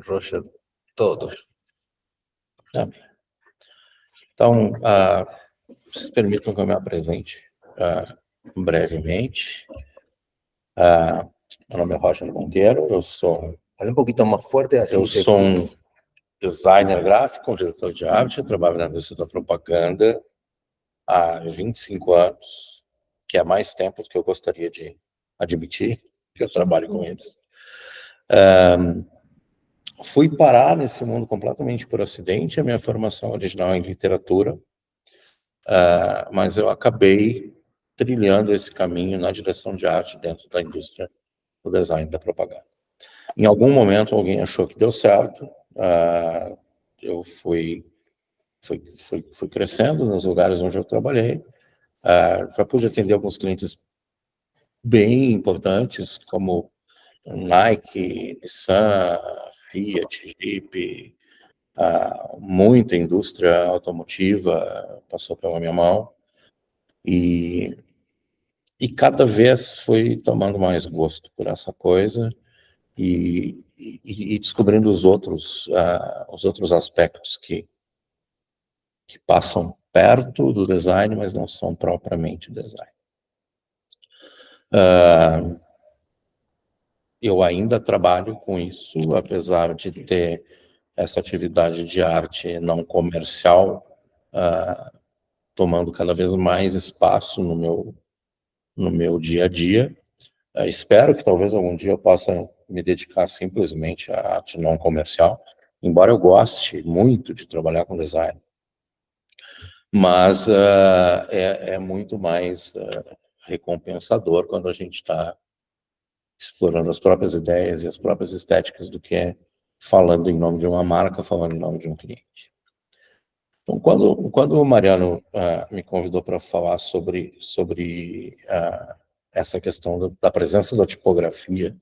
Roger, todos. Então, vocês permitam que eu me apresente brevemente. Meu nome é Roger Monteiro, eu sou Fala um pouquinho mais forte, assim. eu sou um designer gráfico, um diretor de arte, eu trabalho na indústria da propaganda há 25 anos, que é mais tempo do que eu gostaria de admitir, que eu trabalho com isso. Fui parar nesse mundo completamente por acidente, a minha formação original é em literatura, mas eu acabei trilhando esse caminho na direção de arte dentro da indústria do design da propaganda. Em algum momento alguém achou que deu certo, eu fui crescendo nos lugares onde eu trabalhei, já pude atender alguns clientes bem importantes, como Nike, Nissan, Fiat, Jeep, muita indústria automotiva passou pela minha mão, e cada vez fui tomando mais gosto por essa coisa e descobrindo os outros aspectos que passam perto do design, mas não são propriamente design. Eu ainda trabalho com isso, apesar de ter essa atividade de arte não comercial tomando cada vez mais espaço no meu dia a dia. Espero que talvez algum dia eu possa me dedicar simplesmente à arte não comercial, embora eu goste muito de trabalhar com design. Mas é muito mais recompensador quando a gente está explorando as próprias ideias e as próprias estéticas do que falando em nome de uma marca, falando em nome de um cliente. Então, quando o Mariano me convidou para falar sobre essa questão da presença da tipografia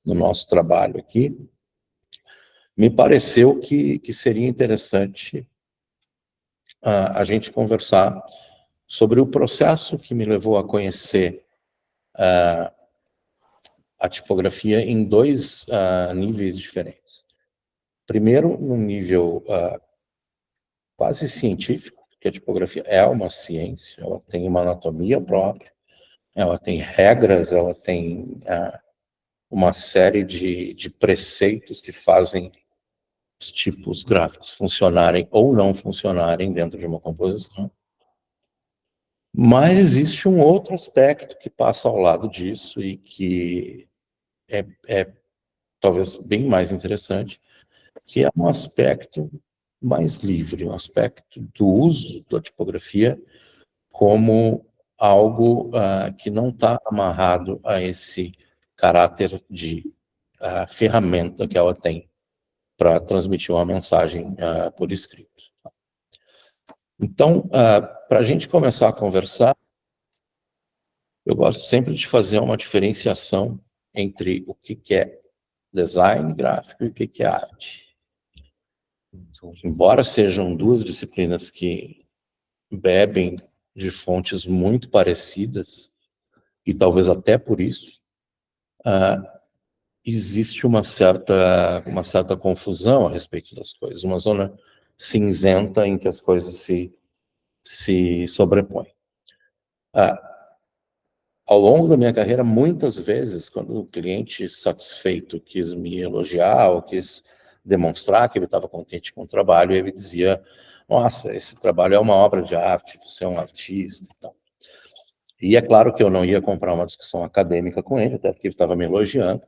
no nosso trabalho aqui, me pareceu que seria interessante a gente conversar sobre o processo que me levou a conhecer a tipografia em dois níveis diferentes. Primeiro, num nível quase científico, porque a tipografia é uma ciência, ela tem uma anatomia própria, ela tem regras, ela tem uma série de preceitos que fazem os tipos gráficos funcionarem ou não funcionarem dentro de uma composição. Mas existe um outro aspecto que passa ao lado disso e que é talvez bem mais interessante, que é um aspecto mais livre, um aspecto do uso da tipografia como algo que não está amarrado a esse caráter de ferramenta que ela tem para transmitir uma mensagem por escrito. Então, para a gente começar a conversar, eu gosto sempre de fazer uma diferenciação entre o que é design gráfico e o que é arte. Embora sejam duas disciplinas que bebem de fontes muito parecidas, e talvez até por isso, existe uma certa confusão a respeito das coisas, uma zona cinzenta em que as coisas se sobrepõem. Ao longo da minha carreira, muitas vezes, quando o cliente satisfeito quis me elogiar ou quis demonstrar que ele estava contente com o trabalho, ele dizia: nossa, esse trabalho é uma obra de arte, você é um artista e tal. E é claro que eu não ia comprar uma discussão acadêmica com ele, até porque ele estava me elogiando.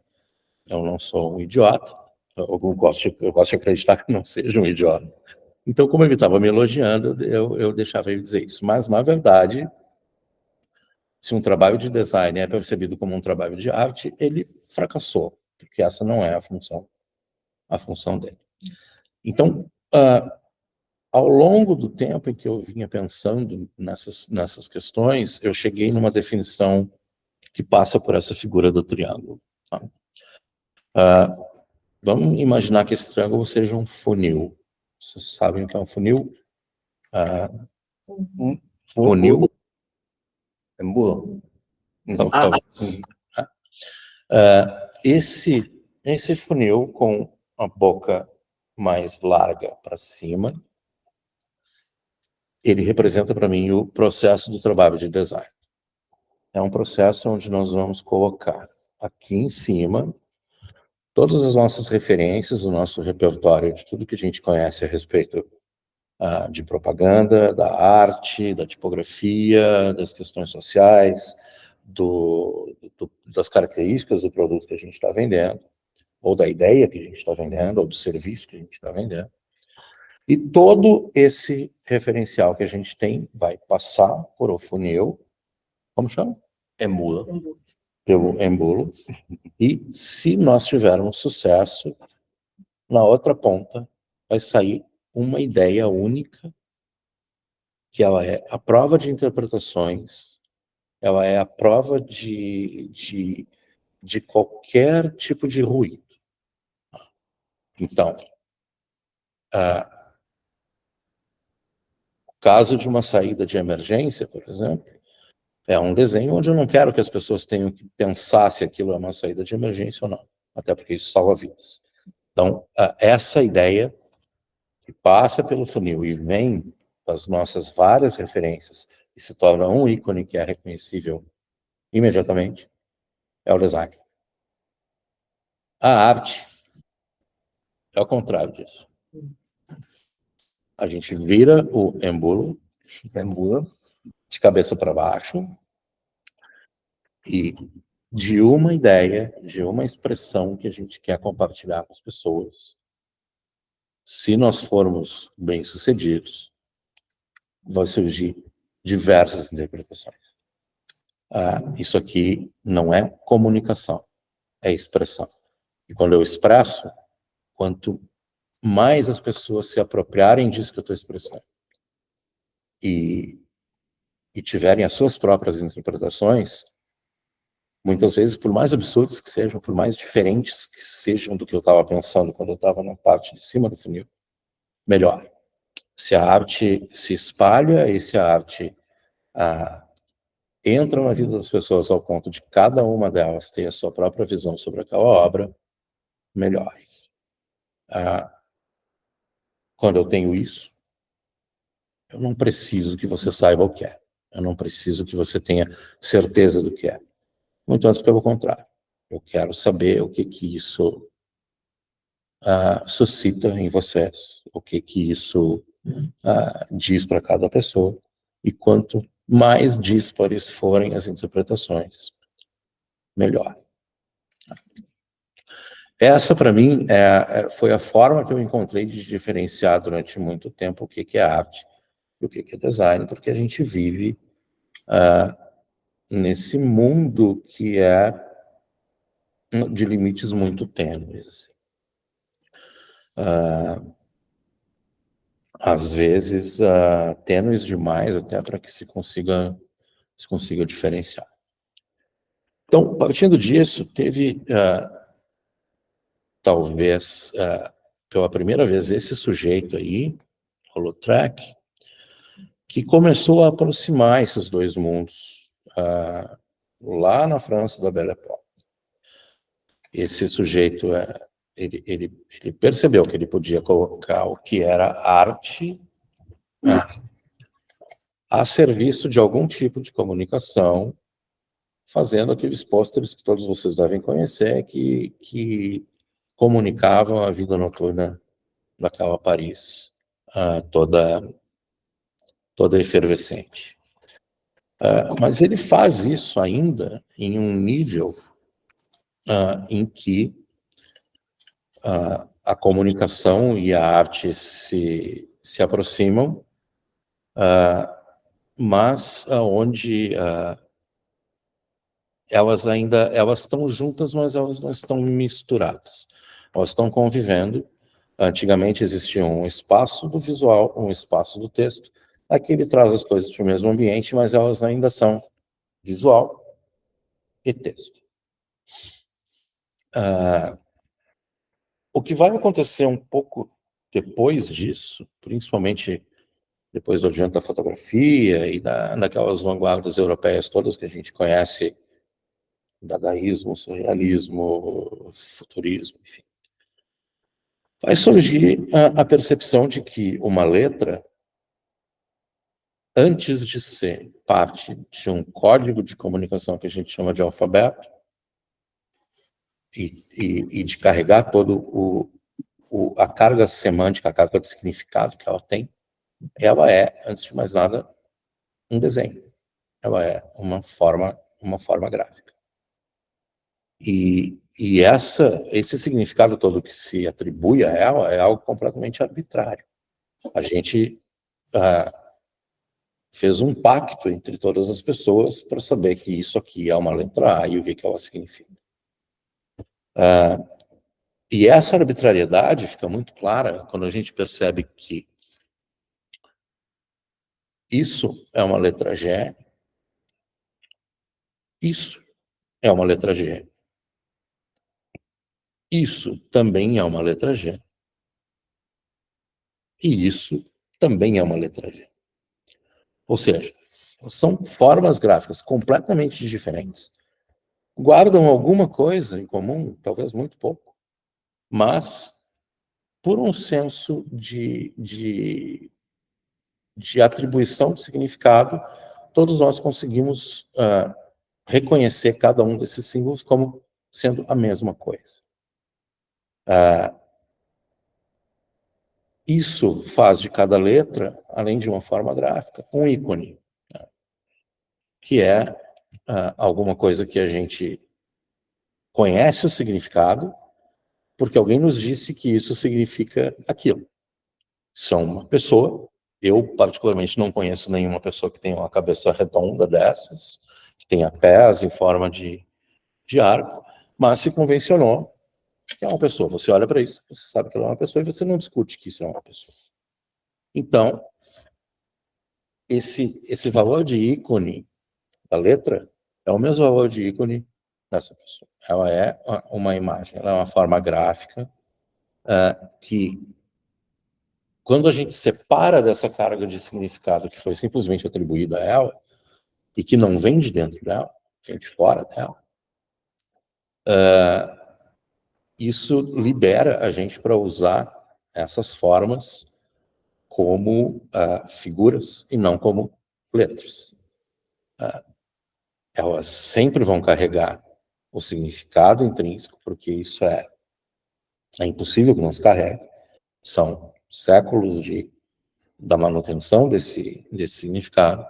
Eu não sou um idiota, eu gosto de acreditar que não seja um idiota. Então, como ele estava me elogiando, eu deixava ele dizer isso. Mas, na verdade, se um trabalho de design é percebido como um trabalho de arte, ele fracassou, porque essa não é a função dele. Então, ao longo do tempo em que eu vinha pensando nessas questões, eu cheguei numa definição que passa por essa figura do triângulo. Tá? Vamos imaginar que esse triângulo seja um funil. Vocês sabem o que é um funil? Funil? Embudo. Então, esse funil com uma boca mais larga para cima, ele representa para mim o processo do trabalho de design. É um processo onde nós vamos colocar aqui em cima todas as nossas referências, o nosso repertório de tudo que a gente conhece a respeito de propaganda, da arte, da tipografia, das questões sociais, das características do produto que a gente está vendendo, ou da ideia que a gente está vendendo, ou do serviço que a gente está vendendo. E todo esse referencial que a gente tem vai passar por o funil, como chama? Embudo. Pelo embulo. E se nós tivermos sucesso, na outra ponta vai sair uma ideia única, que ela é a prova de interpretações, ela é a prova de qualquer tipo de ruído. Então, o caso de uma saída de emergência, por exemplo, é um desenho onde eu não quero que as pessoas tenham que pensar se aquilo é uma saída de emergência ou não, até porque isso salva vidas. Então, essa ideia que passa pelo funil e vem das nossas várias referências e se torna um ícone que é reconhecível imediatamente, é o design. A arte é o contrário disso. A gente vira o embulo de cabeça para baixo e de uma ideia, de uma expressão que a gente quer compartilhar com as pessoas. Se nós formos bem-sucedidos, vai surgir diversas interpretações. Isso aqui não é comunicação, é expressão. E quando eu expresso, quanto mais as pessoas se apropriarem disso que eu estou expressando e tiverem as suas próprias interpretações, muitas vezes, por mais absurdas que sejam, por mais diferentes que sejam do que eu estava pensando quando eu estava na parte de cima do funil, melhor. Se a arte se espalha e se a arte entra na vida das pessoas ao ponto de cada uma delas ter a sua própria visão sobre aquela obra, melhor. Quando eu tenho isso, eu não preciso que você saiba o que é. Eu não preciso que você tenha certeza do que é. Muito antes, pelo contrário. Eu quero saber o que isso suscita em vocês, o que isso diz para cada pessoa. E quanto mais díspares forem as interpretações, melhor. Essa, para mim, foi a forma que eu encontrei de diferenciar durante muito tempo o que é arte e o que é design, porque a gente vive nesse mundo que é de limites muito tênues. Às vezes, tênues demais até para que se consiga diferenciar. Então, partindo disso, teve, talvez, pela primeira vez, esse sujeito aí, Holotrack, que começou a aproximar esses dois mundos, lá na França da Belle Époque. Esse sujeito, ele percebeu que ele podia colocar o que era arte a serviço de algum tipo de comunicação, fazendo aqueles pôsteres que todos vocês devem conhecer, que comunicavam a vida noturna daquela Paris, toda efervescente. Mas ele faz isso ainda em um nível em que a comunicação e a arte se aproximam, mas onde elas estão juntas, mas elas não estão misturadas. Elas estão convivendo. Antigamente existia um espaço do visual, um espaço do texto. Aqui ele traz as coisas para o mesmo ambiente, mas elas ainda são visual e texto. O que vai acontecer um pouco depois disso, principalmente depois do advento da fotografia e daquelas vanguardas europeias todas que a gente conhece, dadaísmo, surrealismo, futurismo, enfim. vai surgir a percepção de que uma letra, antes de ser parte de um código de comunicação que a gente chama de alfabeto, e de carregar todo a carga semântica, a carga de significado que ela tem, ela é, antes de mais nada, um desenho. Ela é uma forma gráfica. E esse significado todo que se atribui a ela é algo completamente arbitrário. A gente fez um pacto entre todas as pessoas para saber que isso aqui é uma letra A e o que ela significa. E essa arbitrariedade fica muito clara quando a gente percebe que isso é uma letra G, isso é uma letra G, isso também é uma letra G, e isso também é uma letra G. Ou seja, são formas gráficas completamente diferentes. Guardam alguma coisa em comum, talvez muito pouco, mas por um senso de atribuição de significado, todos nós conseguimos reconhecer cada um desses símbolos como sendo a mesma coisa. Isso faz de cada letra, além de uma forma gráfica, um ícone, né? Que é alguma coisa que a gente conhece o significado, porque alguém nos disse que isso significa aquilo. São uma pessoa, eu particularmente não conheço nenhuma pessoa que tenha uma cabeça redonda dessas, que tenha pés em forma de arco, mas se convencionou que é uma pessoa. Você olha para isso, você sabe que ela é uma pessoa e você não discute que isso é uma pessoa. Então, esse valor de ícone da letra é o mesmo valor de ícone dessa pessoa. Ela é uma imagem, ela é uma forma gráfica que, quando a gente separa dessa carga de significado que foi simplesmente atribuída a ela, e que não vem de dentro dela, vem de fora dela, isso libera a gente para usar essas formas como figuras e não como letras. Elas sempre vão carregar o significado intrínseco, porque isso é impossível que não se carregue. São séculos da manutenção desse significado,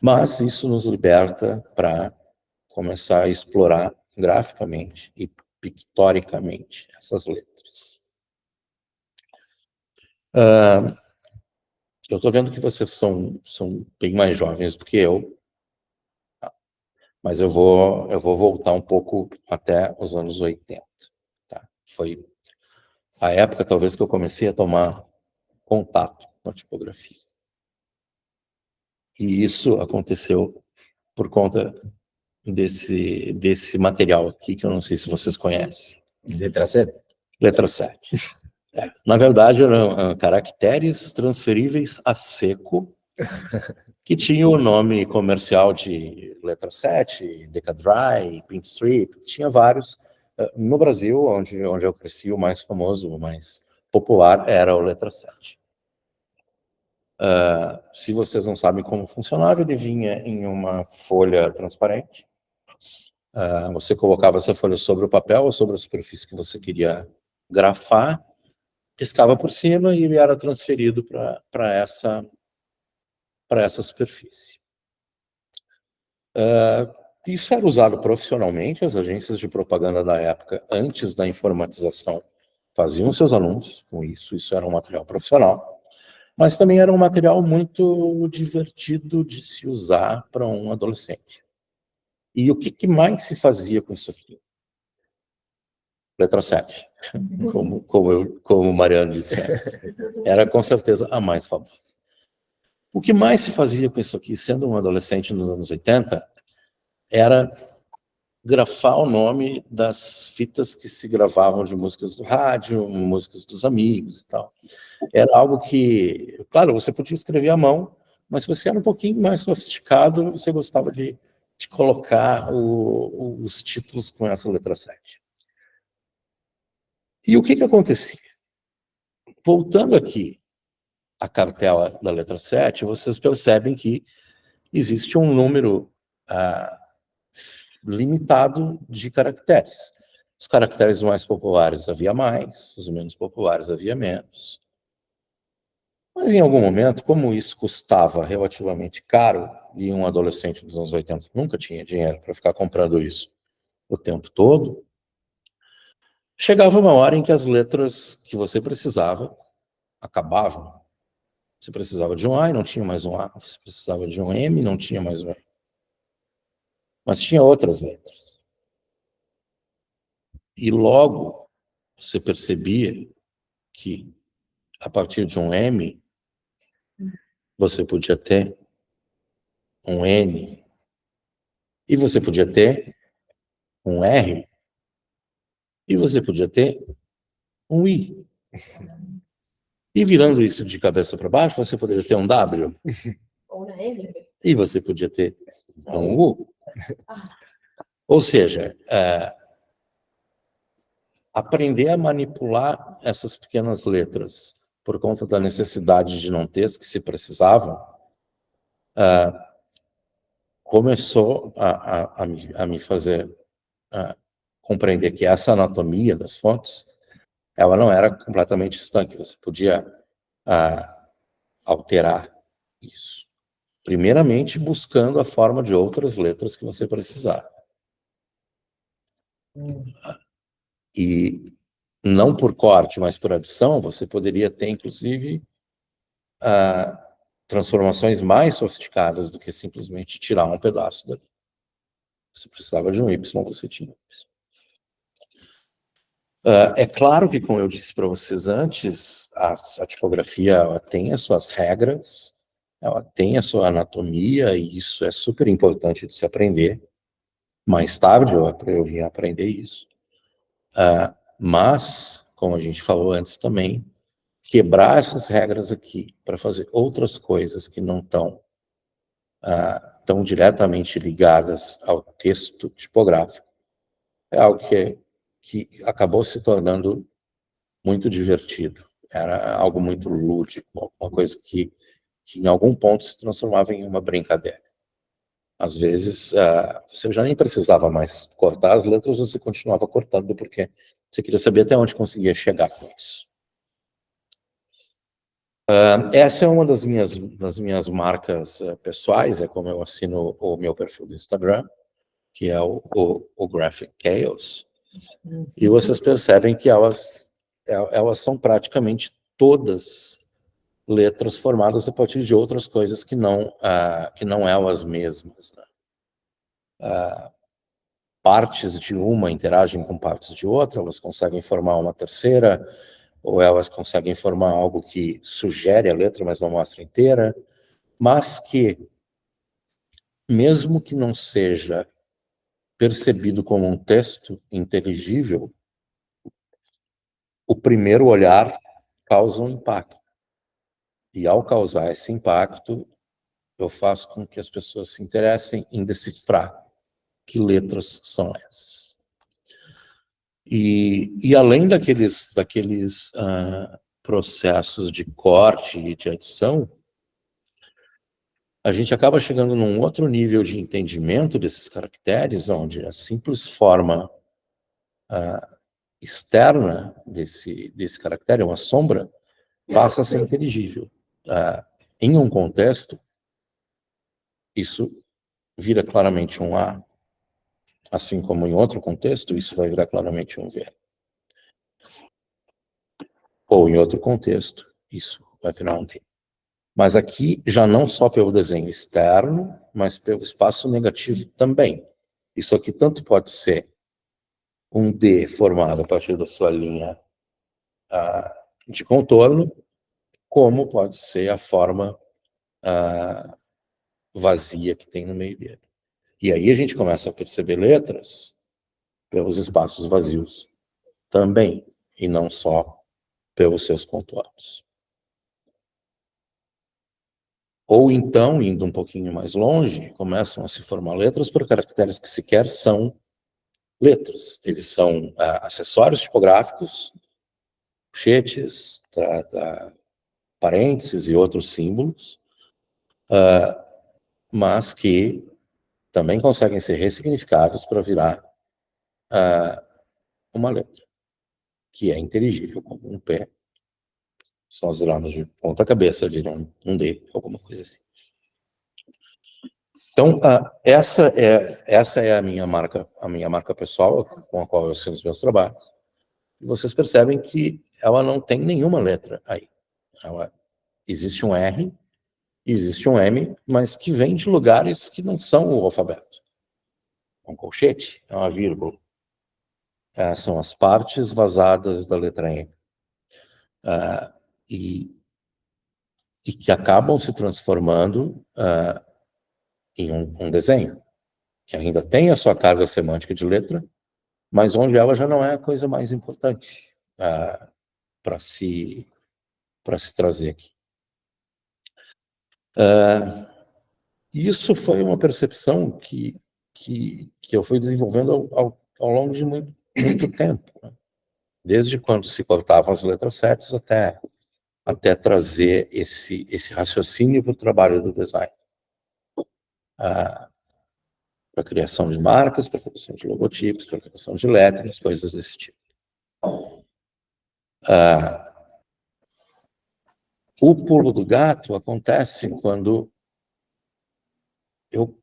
mas isso nos liberta para começar a explorar graficamente e pictoricamente essas letras. Eu estou vendo que vocês são bem mais jovens do que eu, mas eu vou voltar um pouco até os anos 80. Tá? Foi a época, talvez, que eu comecei a tomar contato com a tipografia. E isso aconteceu por conta desse material aqui, que eu não sei se vocês conhecem. Letra 7. Letra 7. Na verdade, eram caracteres transferíveis a seco, que tinha o nome comercial de Letra 7, Decadry, Pink Strip, tinha vários. No Brasil, onde eu cresci, o mais famoso, o mais popular era o Letra 7. Se vocês não sabem como funcionava, ele vinha em uma folha transparente. Você colocava essa folha sobre o papel ou sobre a superfície que você queria grafar, riscava por cima e ele era transferido para essa superfície. Isso era usado profissionalmente, as agências de propaganda da época, antes da informatização, faziam seus anúncios com isso, isso era um material profissional, mas também era um material muito divertido de se usar para um adolescente. E o que mais se fazia com isso aqui? Letra 7, como o Mariano disse antes. Era com certeza a mais famosa. O que mais se fazia com isso aqui, sendo um adolescente nos anos 80, era grafar o nome das fitas que se gravavam de músicas do rádio, músicas dos amigos e tal. Era algo que, claro, você podia escrever à mão, mas se você era um pouquinho mais sofisticado, você gostava de colocar os títulos com essa letra 7. E o que acontecia? voltando aqui à cartela da letra 7, vocês percebem que existe um número limitado de caracteres. Os caracteres mais populares havia mais, os menos populares havia menos. Mas em algum momento, como isso custava relativamente caro, e um adolescente dos anos 80 nunca tinha dinheiro para ficar comprando isso o tempo todo, chegava uma hora em que as letras que você precisava acabavam. Você precisava de um A e não tinha mais um A. Você precisava de um M e não tinha mais um M. Mas tinha outras letras. E logo você percebia que, a partir de um M, você podia ter um N, e você podia ter um R, e você podia ter um I. E virando isso de cabeça para baixo, você poderia ter um W. Ou na M. E você podia ter um U. Ou seja, aprender a manipular essas pequenas letras por conta da necessidade de não ter as que se precisavam, começou a me fazer compreender que essa anatomia das fontes, ela não era completamente estanque, você podia alterar isso. Primeiramente, buscando a forma de outras letras que você precisar. E não por corte, mas por adição, você poderia ter, inclusive, transformações mais sofisticadas do que simplesmente tirar um pedaço dali. Você precisava de um Y, você tinha um Y. É claro que, como eu disse para vocês antes, a tipografia ela tem as suas regras, ela tem a sua anatomia, e isso é super importante de se aprender. Mais tarde eu vim aprender isso. Mas, como a gente falou antes também, quebrar essas regras aqui para fazer outras coisas que não estão tão diretamente ligadas ao texto tipográfico é algo que acabou se tornando muito divertido. Era algo muito lúdico, uma coisa que em algum ponto se transformava em uma brincadeira. Às vezes, você já nem precisava mais cortar as letras, você continuava cortando porque você queria saber até onde conseguia chegar com isso. Essa é uma das minhas marcas pessoais, é como eu assino o meu perfil do Instagram, que é o Graphic Chaos. E vocês percebem que elas são praticamente todas letras formadas a partir de outras coisas que não elas mesmas, né? Partes de uma interagem com partes de outra, elas conseguem formar uma terceira, ou elas conseguem formar algo que sugere a letra, mas não mostra inteira, mas que, mesmo que não seja percebido como um texto inteligível, o primeiro olhar causa um impacto. E ao causar esse impacto, eu faço com que as pessoas se interessem em decifrar que letras são essas. E além daqueles processos de corte e de adição, a gente acaba chegando num outro nível de entendimento desses caracteres, onde a simples forma externa desse caractere, uma sombra, passa a ser inteligível. Em um contexto, isso vira claramente um A, assim como em outro contexto, isso vai virar claramente um V. Ou em outro contexto, isso vai virar um D. Mas aqui, já não só pelo desenho externo, mas pelo espaço negativo também. Isso aqui tanto pode ser um D formado a partir da sua linha de contorno, como pode ser a forma vazia que tem no meio dele. E aí a gente começa a perceber letras pelos espaços vazios também, e não só pelos seus contornos. Ou então, indo um pouquinho mais longe, começam a se formar letras por caracteres que sequer são letras. Eles são acessórios tipográficos, colchetes, parênteses e outros símbolos, mas que também conseguem ser ressignificados para virar uma letra, que é inteligível, como um P. Se nós virarmos de ponta cabeça, vira um D, alguma coisa assim. Então, essa é a minha marca pessoal, com a qual eu assino os meus trabalhos. E vocês percebem que ela não tem nenhuma letra aí. Existe um R, existe um M, mas que vem de lugares que não são o alfabeto. É um colchete, é uma vírgula. São as partes vazadas da letra M. E que acabam se transformando em um desenho, que ainda tem a sua carga semântica de letra, mas onde ela já não é a coisa mais importante para se trazer aqui. Isso foi uma percepção que eu fui desenvolvendo ao longo de muito tempo, né? Desde quando se cortavam as letras certas até trazer esse raciocínio para o trabalho do design. Para a criação de marcas, para a criação de logotipos, para a criação de letras, coisas desse tipo. O pulo do gato acontece quando eu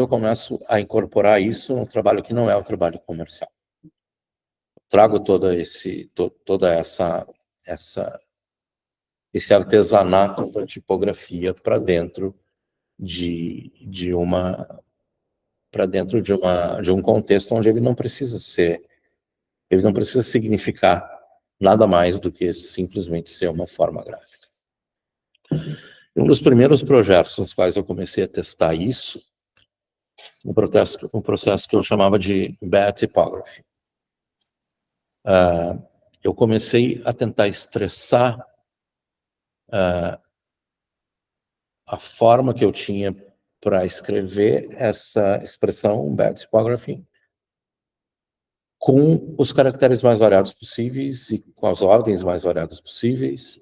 começo a incorporar isso no trabalho que não é o trabalho comercial. Trago todo esse artesanato da tipografia para dentro de um contexto onde ele não precisa significar nada mais do que simplesmente ser uma forma gráfica. Um dos primeiros projetos nos quais eu comecei a testar isso, um processo que eu chamava de Bad Typography. Eu comecei a tentar estressar a forma que eu tinha para escrever essa expressão Bad Typography com os caracteres mais variados possíveis e com as ordens mais variadas possíveis,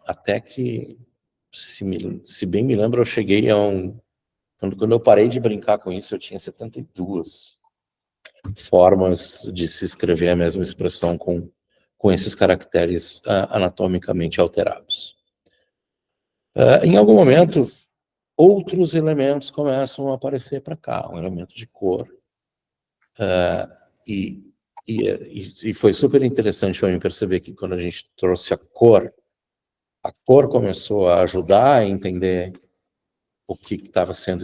até que, se bem me lembro, eu cheguei a quando eu parei de brincar com isso, eu tinha 72 formas de se escrever a mesma expressão com esses caracteres anatomicamente alterados. Em algum momento, outros elementos começam a aparecer para cá, um elemento de cor. E foi super interessante para mim perceber que quando a gente trouxe a cor começou a ajudar a entender o que estava sendo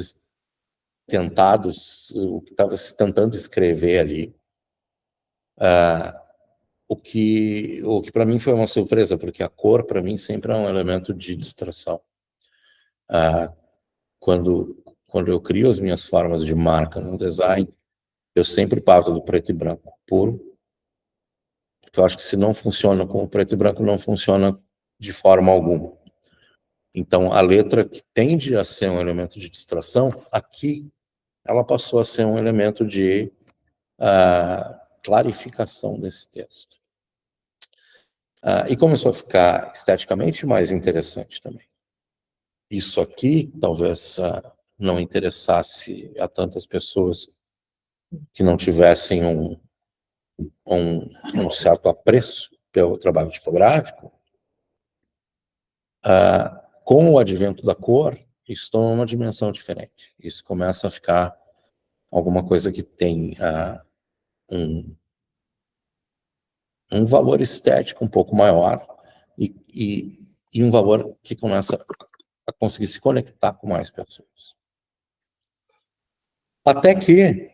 tentado, o que estava se tentando escrever ali. O que para mim foi uma surpresa, porque a cor para mim sempre é um elemento de distração. Quando eu crio as minhas formas de marca no design, eu sempre parto do preto e branco puro, porque eu acho que se não funciona com o preto e branco, não funciona de forma alguma. Então, a letra que tende a ser um elemento de distração, aqui ela passou a ser um elemento de clarificação desse texto. E começou a ficar esteticamente mais interessante também. Isso aqui talvez não interessasse a tantas pessoas que não tivessem um certo apreço pelo trabalho tipográfico. Com o advento da cor, isso toma uma dimensão diferente. Isso começa a ficar alguma coisa que tem um valor estético um pouco maior e um valor que começa a conseguir se conectar com mais pessoas. Até que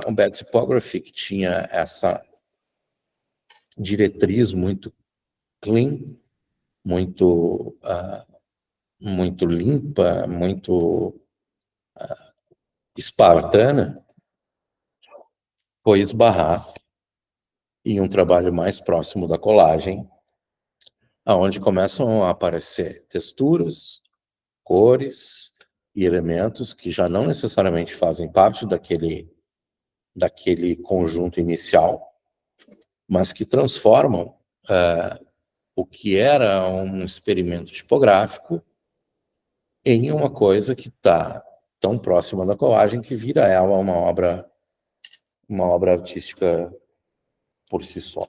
o Bad Typography, que tinha essa diretriz muito clean, muito limpa, muito espartana, foi esbarrar em um trabalho mais próximo da colagem, onde começam a aparecer texturas, cores e elementos que já não necessariamente fazem parte daquele conjunto inicial, mas que transformam o que era um experimento tipográfico em uma coisa que está tão próxima da colagem que vira ela uma obra artística por si só.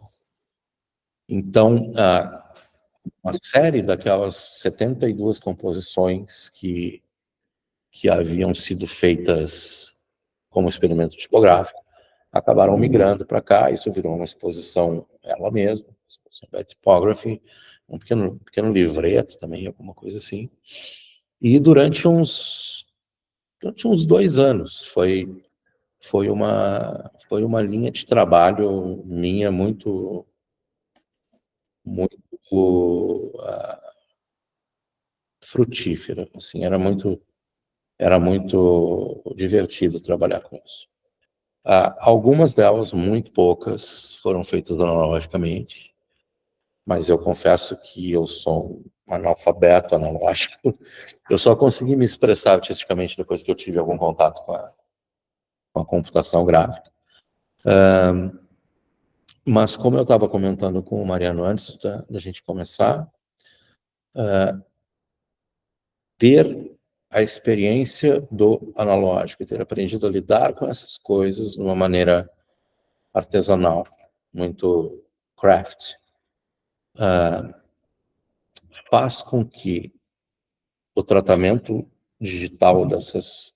Então, uma série daquelas 72 composições que haviam sido feitas como experimento tipográfico acabaram migrando para cá. Isso virou uma exposição ela mesma, exposição Bad Typography, um pequeno livreto também, alguma coisa assim. E durante uns 2 anos foi uma linha de trabalho minha muito frutífera, assim, era muito divertido trabalhar com isso. Algumas delas, muito poucas, foram feitas analogicamente, mas eu confesso que eu sou um analfabeto analógico. Eu só consegui me expressar artisticamente depois que eu tive algum contato com a computação gráfica. Mas como eu estava comentando com o Mariano antes da gente começar, ter a experiência do analógico, ter aprendido a lidar com essas coisas de uma maneira artesanal, muito craft, faz com que o tratamento digital dessas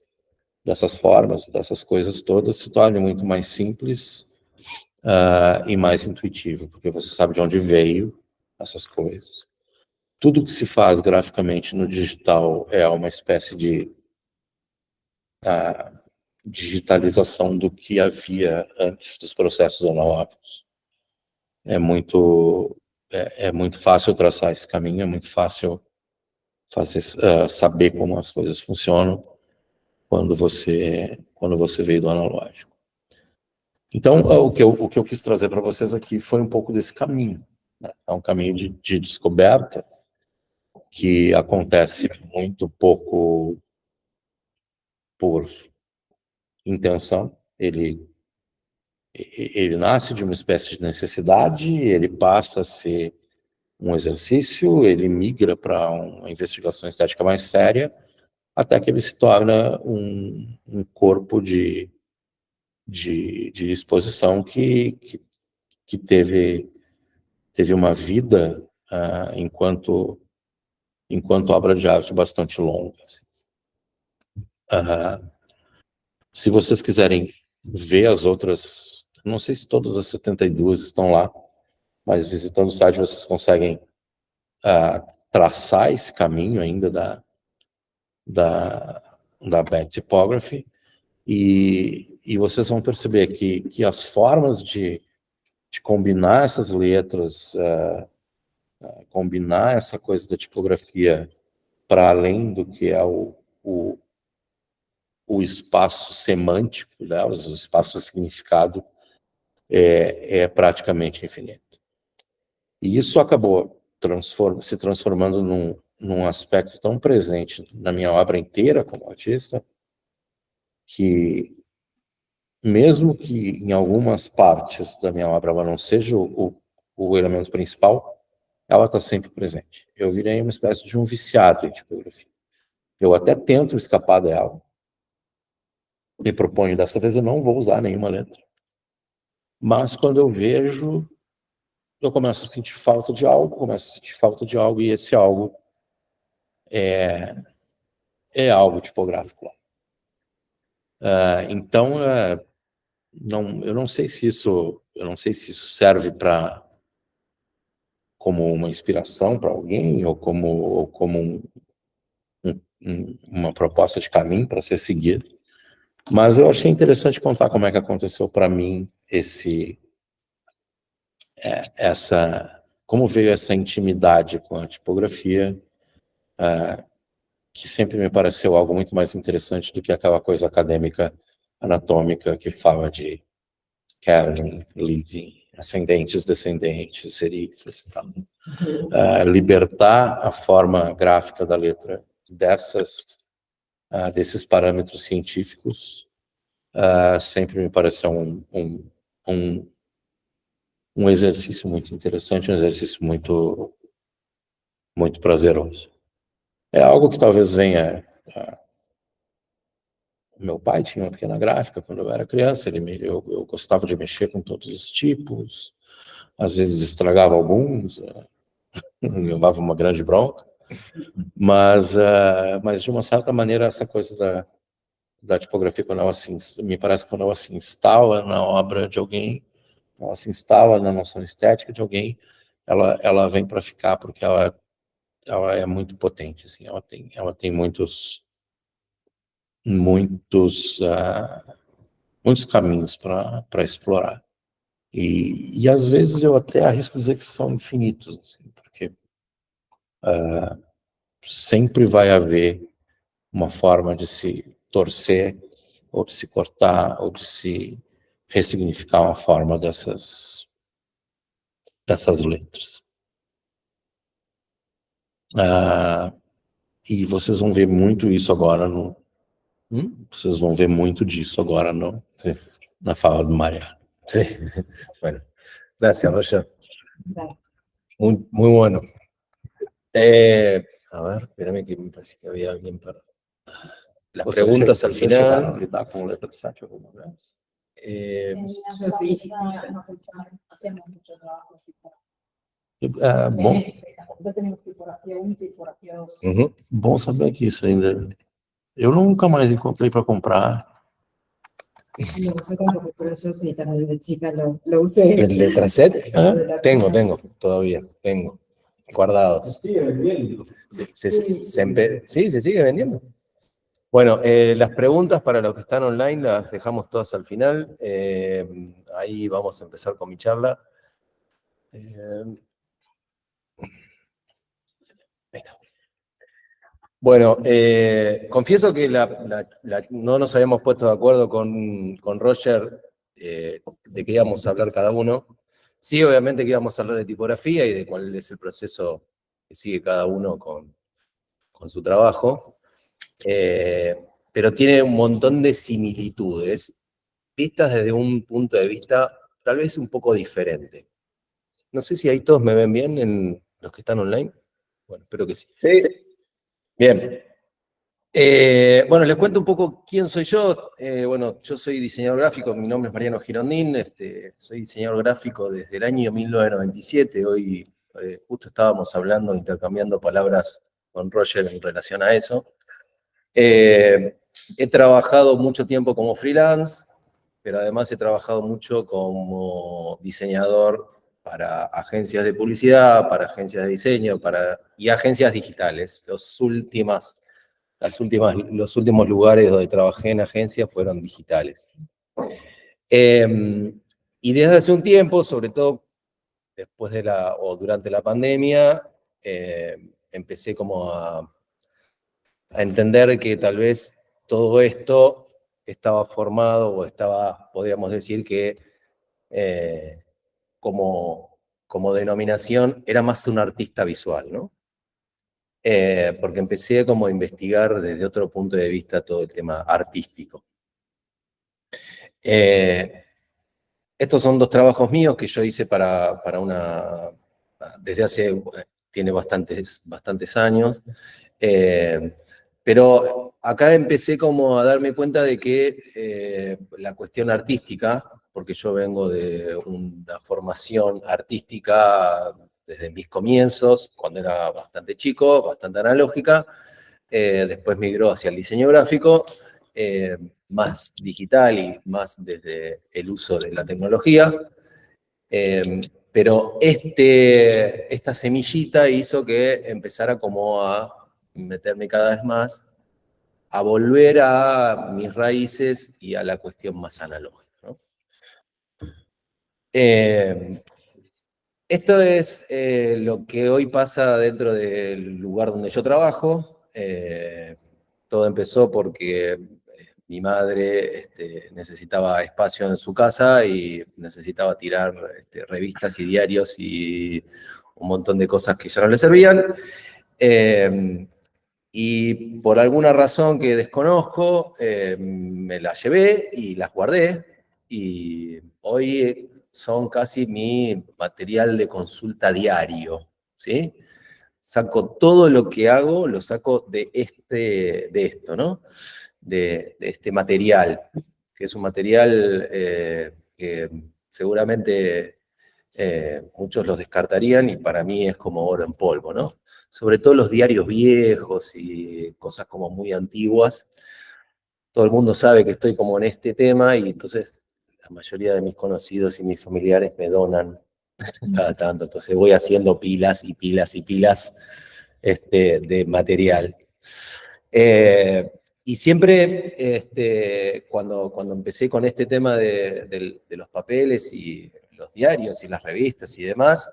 formas, dessas coisas todas, se torne muito mais simples e mais intuitivo, porque você sabe de onde veio essas coisas. Tudo que se faz graficamente no digital é uma espécie de digitalização do que havia antes dos processos analógicos. É muito fácil traçar esse caminho, é muito fácil saber como as coisas funcionam quando você veio do analógico. Então, o que eu quis trazer para vocês aqui foi um pouco desse caminho, né? É um caminho de descoberta que acontece muito pouco por intenção. Ele nasce de uma espécie de necessidade, ele passa a ser um exercício, ele migra para uma investigação estética mais séria, até que ele se torna um corpo de exposição que teve uma vida enquanto obra de arte bastante longa. Assim. Se vocês quiserem ver as outras, não sei se todas as 72 estão lá, mas visitando o site vocês conseguem traçar esse caminho ainda da Bad Typography, e vocês vão perceber que as formas de combinar essas letras, combinar essa coisa da tipografia para além do que é o espaço semântico delas, o espaço de significado, é praticamente infinito. E isso acabou se transformando num aspecto tão presente na minha obra inteira como artista, que mesmo que em algumas partes da minha obra ela não seja o elemento principal, ela está sempre presente. Eu virei uma espécie de um viciado em tipografia. Eu até tento escapar dela, me proponho, dessa vez eu não vou usar nenhuma letra. Mas quando eu vejo, eu começo a sentir falta de algo, e esse algo é algo tipográfico lá. Então, eu não sei se isso serve como uma inspiração para alguém, ou como uma proposta de caminho para ser seguido. Mas eu achei interessante contar como é que aconteceu para mim como veio essa intimidade com a tipografia, que sempre me pareceu algo muito mais interessante do que aquela coisa acadêmica anatômica que fala de Karen, leading, ascendentes, descendentes, serifas e tal. Libertar a forma gráfica da letra desses parâmetros científicos sempre me pareceu um exercício muito interessante, um exercício muito muito prazeroso. É algo que talvez venha... Meu pai tinha uma pequena gráfica quando eu era criança, eu gostava de mexer com todos os tipos, às vezes estragava alguns, levava uma grande bronca, mas de uma certa maneira essa coisa da tipografia, quando ela me parece que quando ela se instala na obra de alguém, ela se instala na noção estética de alguém, ela vem para ficar, porque ela é muito potente, assim, ela tem muitos caminhos para explorar. E às vezes eu até arrisco dizer que são infinitos, assim, porque sempre vai haver uma forma de se torcer, ou de se cortar, ou de se ressignificar uma forma dessas letras. E vocês vão ver muito isso agora vocês vão ver muito disso agora Sí, na fala do Mariano. sí. Bueno, gracias, Roger. Muy bueno. A ver, espérame que me parece que había alguien para... Las preguntas al Vocês chegaram a final. lidar com letra 7 alguma vez? Yo sí. Hacemos mucho trabajo. Bom, Ya tenemos tipografía 1 y tipografía 2. bom saber que isso ainda... Eu nunca mais encontrei para comprar. No, yo tampoco, pero yo sí, también de chica lo usé. ¿El letra set? ¿Eh? Tengo, todavía, tengo. Guardados. Se sigue vendiendo. Sí, se sigue vendiendo. Bueno, las preguntas para los que están online las dejamos todas al final. Ahí vamos a empezar con mi charla. Ahí está. Bueno, confieso que no nos habíamos puesto de acuerdo con Roger de qué íbamos a hablar cada uno. Sí, obviamente que íbamos a hablar de tipografía y de cuál es el proceso que sigue cada uno con su trabajo. Pero tiene un montón de similitudes, vistas desde un punto de vista tal vez un poco diferente. No sé si ahí todos me ven bien, en los que están online. Bueno, espero que sí. Sí. Bien. Bueno, les cuento un poco quién soy yo. Bueno, yo soy diseñador gráfico, mi nombre es Mariano Girondín, soy diseñador gráfico desde el año 1997. Hoy justo estábamos hablando, intercambiando palabras con Roger en relación a eso. He trabajado mucho tiempo como freelance, pero además he trabajado mucho como diseñador para agencias de publicidad, para agencias de diseño, y agencias digitales. Los últimos lugares donde trabajé en agencias fueron digitales. Y desde hace un tiempo, sobre todo después durante la pandemia, empecé como a entender que tal vez todo esto estaba formado o podríamos decir que como denominación era más un artista visual, ¿no? Porque empecé como a investigar desde otro punto de vista todo el tema artístico. Estos son 2 trabajos míos que yo hice tiene bastantes años, pero acá empecé como a darme cuenta de que la cuestión artística, porque yo vengo de una formación artística desde mis comienzos, cuando era bastante chico, bastante analógica, después migró hacia el diseño gráfico, más digital y más desde el uso de la tecnología, pero esta semillita hizo que empezara como a meterme cada vez más, a volver a mis raíces y a la cuestión más analógica, ¿no? Esto es lo que hoy pasa dentro del lugar donde yo trabajo. Todo empezó porque mi madre necesitaba espacio en su casa y necesitaba tirar revistas y diarios y un montón de cosas que ya no le servían. Y por alguna razón que desconozco, me las llevé y las guardé. Y hoy son casi mi material de consulta diario, ¿sí? saco todo lo que hago, lo saco de esto, ¿no? De este material, que es un material que seguramente muchos los descartarían y para mí es como oro en polvo, ¿no? Sobre todo los diarios viejos y cosas como muy antiguas. Todo el mundo sabe que estoy como en este tema y entonces la mayoría de mis conocidos y mis familiares me donan cada tanto. Entonces voy haciendo pilas y pilas y pilas de material. Y siempre, cuando empecé con este tema de los papeles y los diarios y las revistas y demás,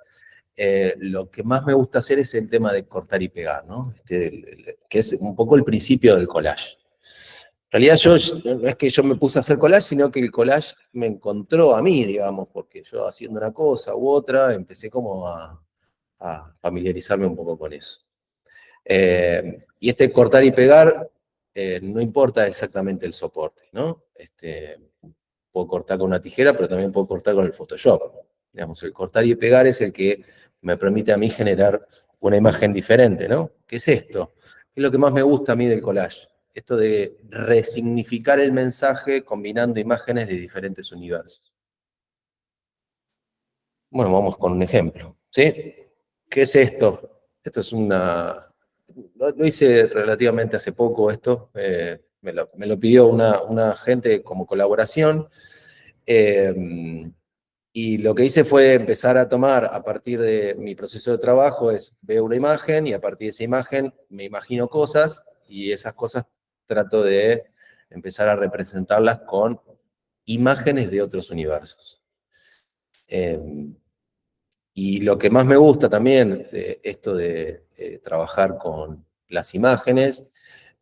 lo que más me gusta hacer es el tema de cortar y pegar, ¿no? Que es un poco el principio del collage. En realidad no es que yo me puse a hacer collage, sino que el collage me encontró a mí, digamos, porque yo haciendo una cosa u otra, empecé como a familiarizarme un poco con eso. Y este cortar y pegar, no importa exactamente el soporte, ¿no? Puedo cortar con una tijera, pero también puedo cortar con el Photoshop. Digamos, el cortar y pegar es el que me permite a mí generar una imagen diferente, ¿no? ¿Qué es esto? ¿Qué es lo que más me gusta a mí del collage? Esto de resignificar el mensaje combinando imágenes de diferentes universos. Bueno, vamos con un ejemplo, ¿sí? ¿Qué es esto? Esto es lo hice relativamente hace poco esto, me lo pidió una gente como colaboración, y lo que hice fue empezar a tomar a partir de mi proceso de trabajo, veo una imagen y a partir de esa imagen me imagino cosas y esas cosas trato de empezar a representarlas con imágenes de otros universos. Y lo que más me gusta también de esto de trabajar con las imágenes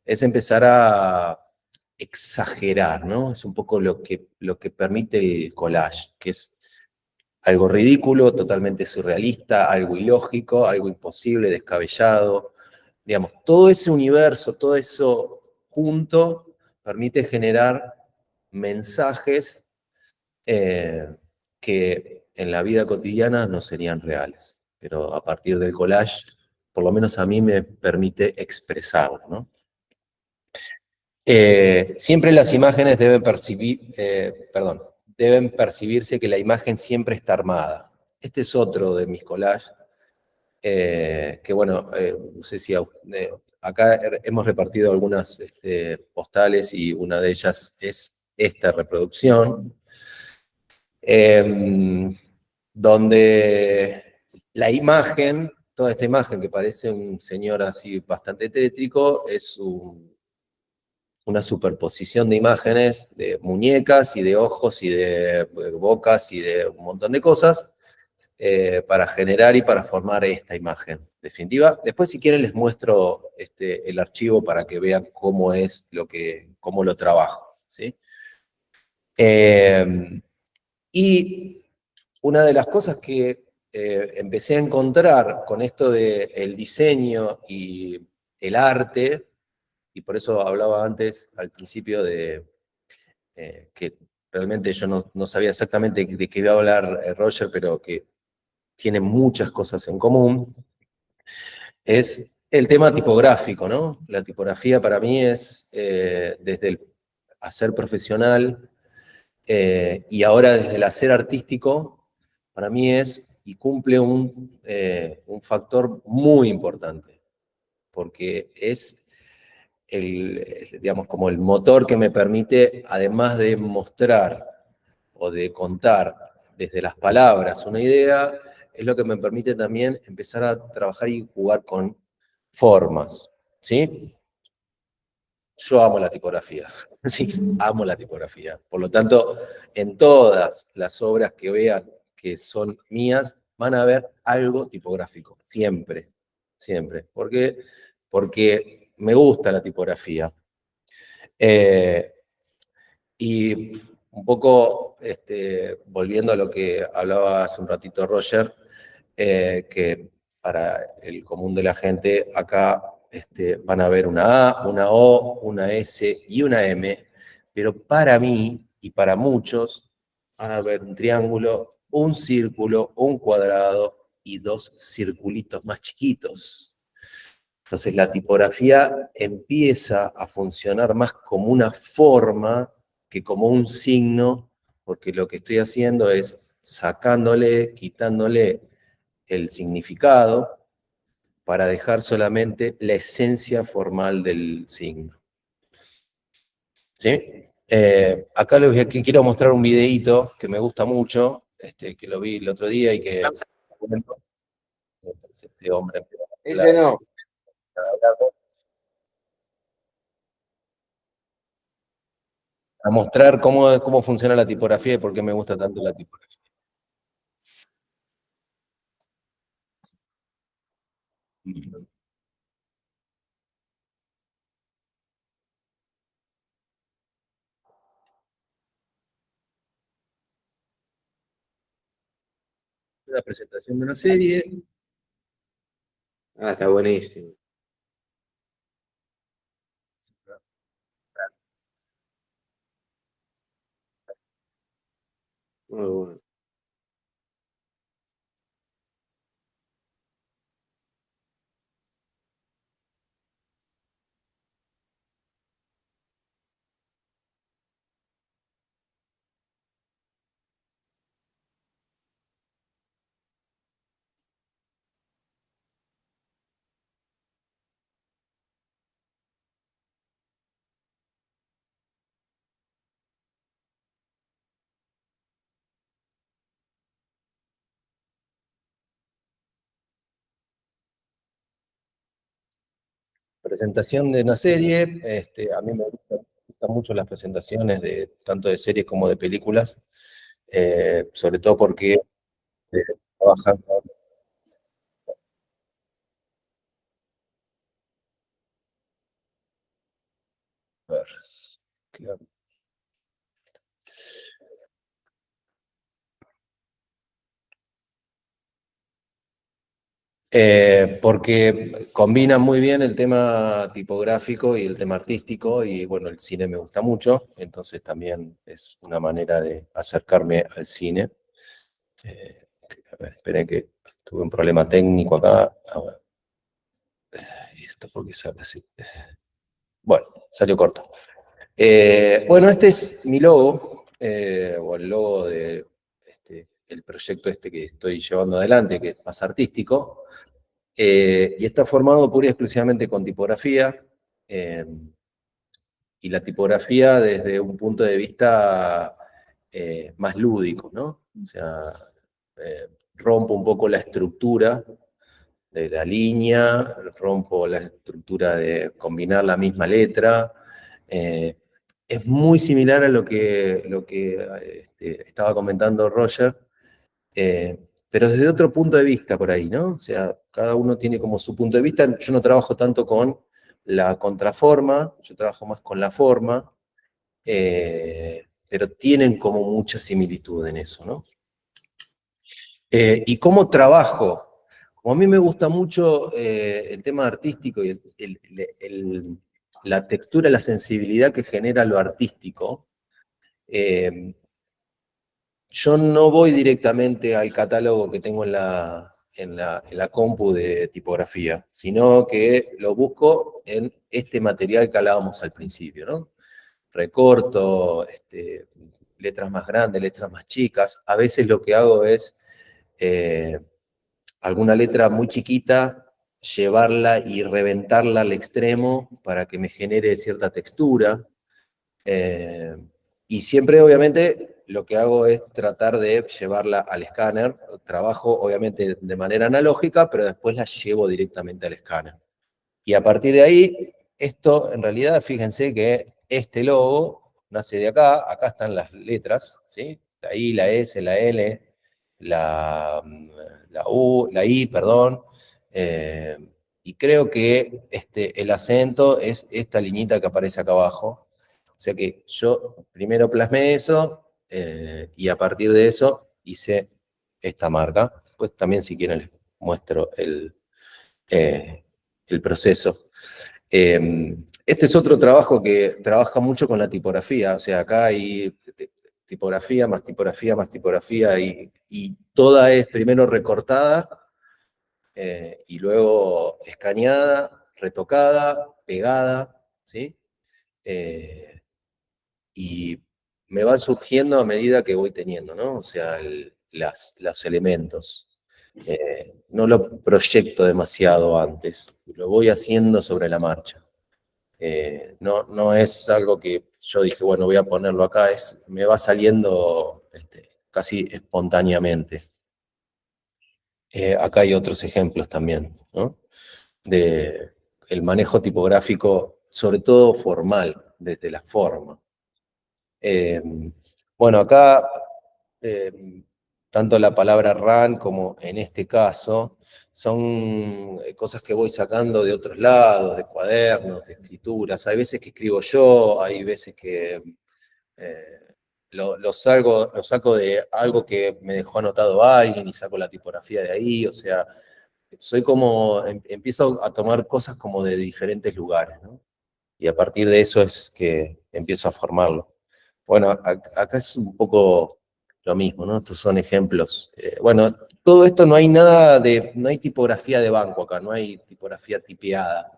es empezar a exagerar, ¿no? Es un poco lo que permite el collage, que es algo ridículo, totalmente surrealista, algo ilógico, algo imposible, descabellado. Digamos, todo ese universo, todo eso junto permite generar mensajes que en la vida cotidiana no serían reales, pero a partir del collage, por lo menos a mí me permite expresarlo, ¿no? Siempre las imágenes deben percibirse que la imagen siempre está armada. Este es otro de mis collages, que bueno, no sé si acá hemos repartido algunas postales y una de ellas es esta reproducción, donde la imagen, toda esta imagen que parece un señor así bastante tétrico, es una superposición de imágenes, de muñecas y de ojos y de bocas y de un montón de cosas, para generar y para formar esta imagen definitiva. Después, si quieren, les muestro el archivo para que vean cómo cómo lo trabajo, ¿sí? Y una de las cosas que empecé a encontrar con esto del diseño y el arte, y por eso hablaba antes, al principio, de que realmente yo no sabía exactamente de qué iba a hablar Roger, pero que tiene muchas cosas en común, es el tema tipográfico, ¿no? La tipografía para mí es, desde el hacer profesional, y ahora desde el hacer artístico, para mí es y cumple un factor muy importante, porque es digamos, como el motor que me permite, además de mostrar o de contar desde las palabras una idea, es lo que me permite también empezar a trabajar y jugar con formas, ¿sí? Yo amo la tipografía, sí, amo la tipografía. Por lo tanto, en todas las obras que vean que son mías, van a ver algo tipográfico, siempre, siempre. ¿Por qué? Porque me gusta la tipografía. Y un poco, volviendo a lo que hablaba hace un ratito Roger, que para el común de la gente acá van a ver una A, una O, una S y una M, pero para mí y para muchos van a ver un triángulo, un círculo, un cuadrado y dos circulitos más chiquitos. Entonces la tipografía empieza a funcionar más como una forma que como un signo, porque lo que estoy haciendo es sacándole, quitándole el significado para dejar solamente la esencia formal del signo. ¿Sí? Acá quiero mostrar un videíto que me gusta mucho, que lo vi el otro día y que... Este hombre... Ese no. A mostrar cómo funciona la tipografía y por qué me gusta tanto la tipografía. Una presentación de una serie. Ah, está buenísimo. Muy bueno. Presentación de una serie. A mí me gustan mucho las presentaciones tanto de series como de películas, sobre todo porque trabajan con... A ver, claro. Porque combinan muy bien el tema tipográfico y el tema artístico, y bueno, el cine me gusta mucho, entonces también es una manera de acercarme al cine. A ver, esperen que tuve un problema técnico acá. A ver. Esto porque sale así. Bueno, salió corto. Bueno, este es mi logo, o el logo de el proyecto que estoy llevando adelante, que es más artístico. Y está formado pura y exclusivamente con tipografía, y la tipografía desde un punto de vista más lúdico, ¿no? O sea, rompo un poco la estructura de la línea, rompo la estructura de combinar la misma letra. Es muy similar a lo que estaba comentando Roger, pero desde otro punto de vista por ahí, ¿no? O sea, cada uno tiene como su punto de vista. Yo no trabajo tanto con la contraforma, yo trabajo más con la forma, pero tienen como mucha similitud en eso, ¿no? ¿Y cómo trabajo? Como a mí me gusta mucho el tema artístico y la textura, la sensibilidad que genera lo artístico, yo no voy directamente al catálogo que tengo en la compu de tipografía, sino que lo busco en este material que hablábamos al principio, ¿no? Recorto, letras más grandes, letras más chicas. A veces lo que hago es alguna letra muy chiquita, llevarla y reventarla al extremo para que me genere cierta textura. Y siempre, obviamente, lo que hago es tratar de llevarla al escáner. Trabajo, obviamente, de manera analógica, pero después la llevo directamente al escáner. Y a partir de ahí, esto, en realidad, fíjense que este logo nace de acá. Acá están las letras, ¿sí? La I, la S, la L, la U, la I, perdón. Y creo que el acento es esta liñita que aparece acá abajo. O sea que yo primero plasmé eso, y a partir de eso hice esta marca. Después también, si quieren, les muestro el proceso. Este es otro trabajo que trabaja mucho con la tipografía. O sea, acá hay tipografía más tipografía más tipografía, y toda es primero recortada, y luego escaneada, retocada, pegada, ¿sí? Y me van surgiendo a medida que voy teniendo, ¿no? O sea, los elementos. No lo proyecto demasiado antes, lo voy haciendo sobre la marcha. No es algo que yo dije, bueno, voy a ponerlo acá, me va saliendo casi espontáneamente. Acá hay otros ejemplos también, ¿no? De el manejo tipográfico, sobre todo formal, desde la forma. Bueno, acá, tanto la palabra run como en este caso, son cosas que voy sacando de otros lados, de cuadernos, de escrituras. Hay veces que escribo yo, hay veces que lo saco de algo que me dejó anotado alguien y saco la tipografía de ahí. O sea, soy como, empiezo a tomar cosas como de diferentes lugares, ¿no? Y a partir de eso es que empiezo a formarlo. Bueno, acá es un poco lo mismo, ¿no? Estos son ejemplos. Bueno, todo esto no hay tipografía de banco acá, no hay tipografía tipeada.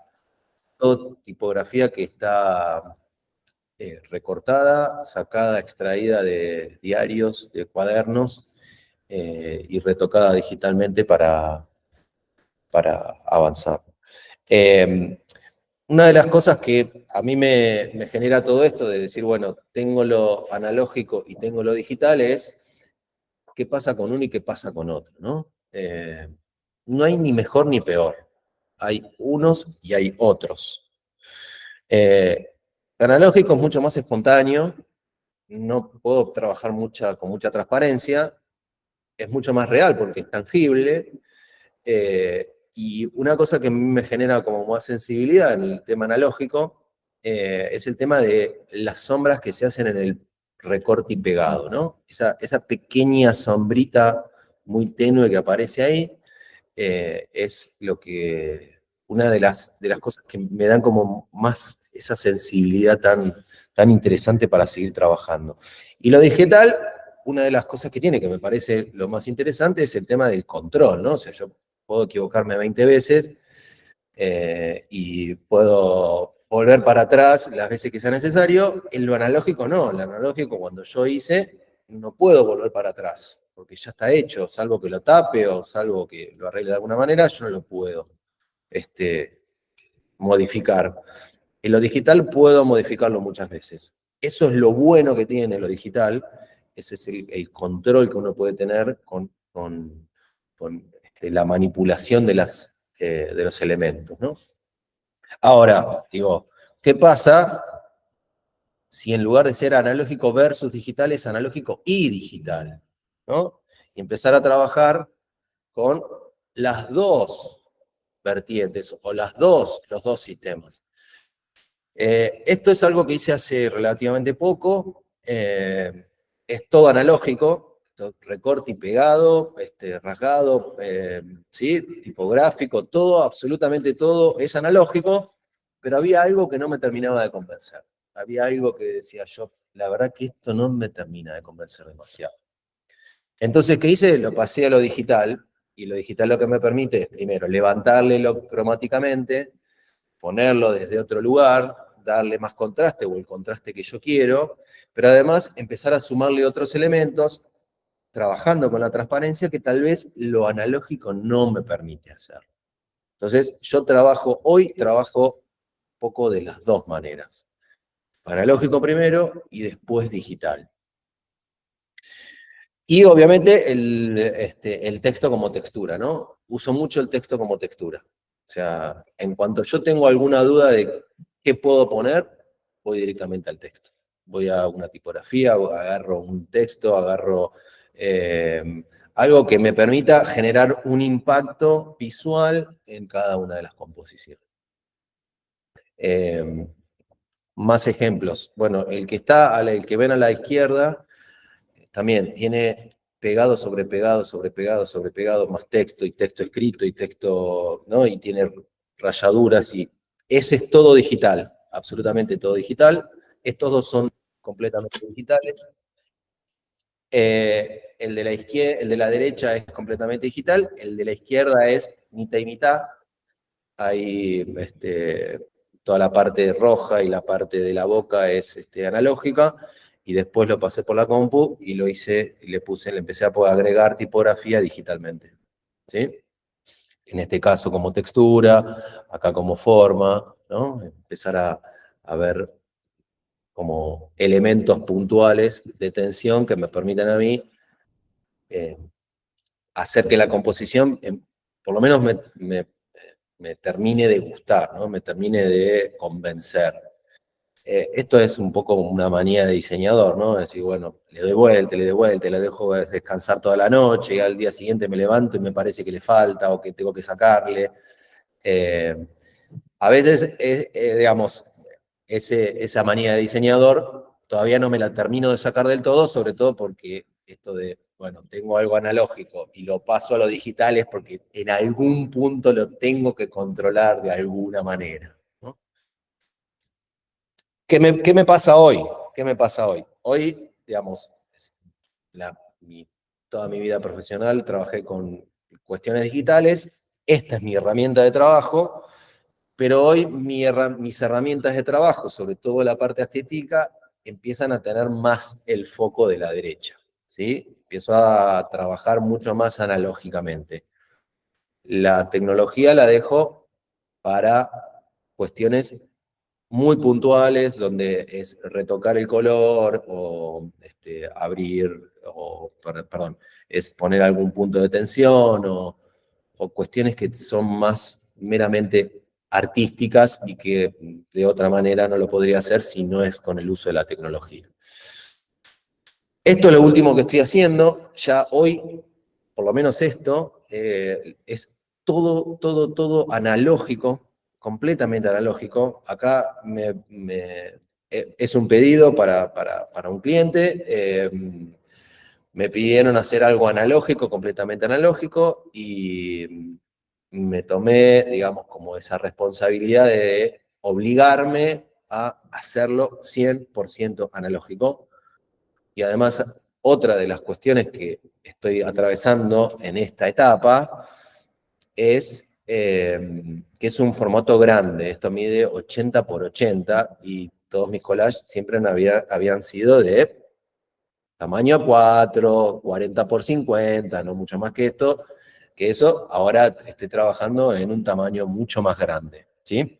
Todo tipografía que está recortada, sacada, extraída de diarios, de cuadernos, y retocada digitalmente para avanzar. Una de las cosas que a mí me genera todo esto de decir, bueno, tengo lo analógico y tengo lo digital es qué pasa con uno y qué pasa con otro, ¿no? No hay ni mejor ni peor. Hay unos y hay otros. Lo analógico es mucho más espontáneo, no puedo trabajar con mucha transparencia, es mucho más real porque es tangible. Y una cosa que a mí me genera como más sensibilidad en el tema analógico es el tema de las sombras que se hacen en el recorte y pegado, ¿no? Esa pequeña sombrita muy tenue que aparece ahí es una de las cosas que me dan como más esa sensibilidad tan interesante para seguir trabajando. Y lo digital, una de las cosas que tiene, que me parece lo más interesante, es el tema del control, ¿no? O sea, yo puedo equivocarme 20 veces y puedo volver para atrás las veces que sea necesario. En lo analógico no, en lo analógico cuando yo hice, no puedo volver para atrás, porque ya está hecho, salvo que lo tape o salvo que lo arregle de alguna manera, yo no lo puedo modificar. En lo digital puedo modificarlo muchas veces. Eso es lo bueno que tiene lo digital, ese es el control que uno puede tener con la manipulación de los elementos, ¿no? Ahora, digo, ¿qué pasa si en lugar de ser analógico versus digital es analógico y digital? ¿No? Y empezar a trabajar con las dos vertientes o los dos sistemas. Esto es algo que hice hace relativamente poco, es todo analógico, recorte y pegado, rasgado, ¿sí? Tipográfico, todo, absolutamente todo es analógico, pero había algo que no me terminaba de convencer. Había algo que decía yo, la verdad que esto no me termina de convencer demasiado. Entonces, ¿qué hice? Lo pasé a lo digital, y lo digital lo que me permite es, primero, levantarlo cromáticamente, ponerlo desde otro lugar, darle más contraste o el contraste que yo quiero, pero además empezar a sumarle otros elementos, trabajando con la transparencia que tal vez lo analógico no me permite hacer. Entonces, hoy trabajo un poco de las dos maneras. Analógico primero y después digital. Y obviamente el texto como textura, ¿no? Uso mucho el texto como textura. O sea, en cuanto yo tengo alguna duda de qué puedo poner, voy directamente al texto. Voy a una tipografía, agarro un texto, agarro algo que me permita generar un impacto visual en cada una de las composiciones. Más ejemplos. Bueno, el que ven a la izquierda también tiene pegado sobre pegado sobre pegado sobre pegado, más texto y texto escrito y texto, ¿no? Y tiene rayaduras y ese es todo digital, absolutamente todo digital. Estos dos son completamente digitales. El de la derecha es completamente digital, el de la izquierda es mitad y mitad. hay toda la parte roja y la parte de la boca es analógica, y después lo pasé por la compu y lo hice, le empecé a agregar tipografía digitalmente, ¿sí? En este caso como textura, acá como forma, ¿no? Empezar a ver como elementos puntuales de tensión que me permitan a mí hacer que la composición, por lo menos me termine de gustar, ¿no? Me termine de convencer. Esto es un poco una manía de diseñador, ¿no? Es decir, bueno, le doy vuelta, le dejo descansar toda la noche, y al día siguiente me levanto y me parece que le falta o que tengo que sacarle. A veces, digamos, esa manía de diseñador todavía no me la termino de sacar del todo, sobre todo porque esto de, bueno, tengo algo analógico y lo paso a lo digital es porque en algún punto lo tengo que controlar de alguna manera, ¿no? ¿Qué me pasa hoy? ¿Qué me pasa hoy? Hoy, digamos, toda mi vida profesional trabajé con cuestiones digitales, esta es mi herramienta de trabajo, pero hoy mis herramientas de trabajo, sobre todo la parte estética, empiezan a tener más el foco de la derecha, ¿sí? Empiezo a trabajar mucho más analógicamente. La tecnología la dejo para cuestiones muy puntuales, donde es retocar el color, o abrir, o, perdón, es poner algún punto de tensión, o cuestiones que son más meramente artísticas y que de otra manera no lo podría hacer si no es con el uso de la tecnología. Esto es lo último que estoy haciendo. Ya hoy, por lo menos esto, es todo analógico, completamente analógico. Acá es un pedido para un cliente. Me pidieron hacer algo analógico, completamente analógico, y me tomé, digamos, como esa responsabilidad de obligarme a hacerlo 100% analógico. Y además, otra de las cuestiones que estoy atravesando en esta etapa es que es un formato grande. Esto mide 80 por 80 y todos mis collages siempre habían sido de tamaño A4, 40 por 50, no mucho más que esto, que eso. Ahora estoy trabajando en un tamaño mucho más grande, ¿sí?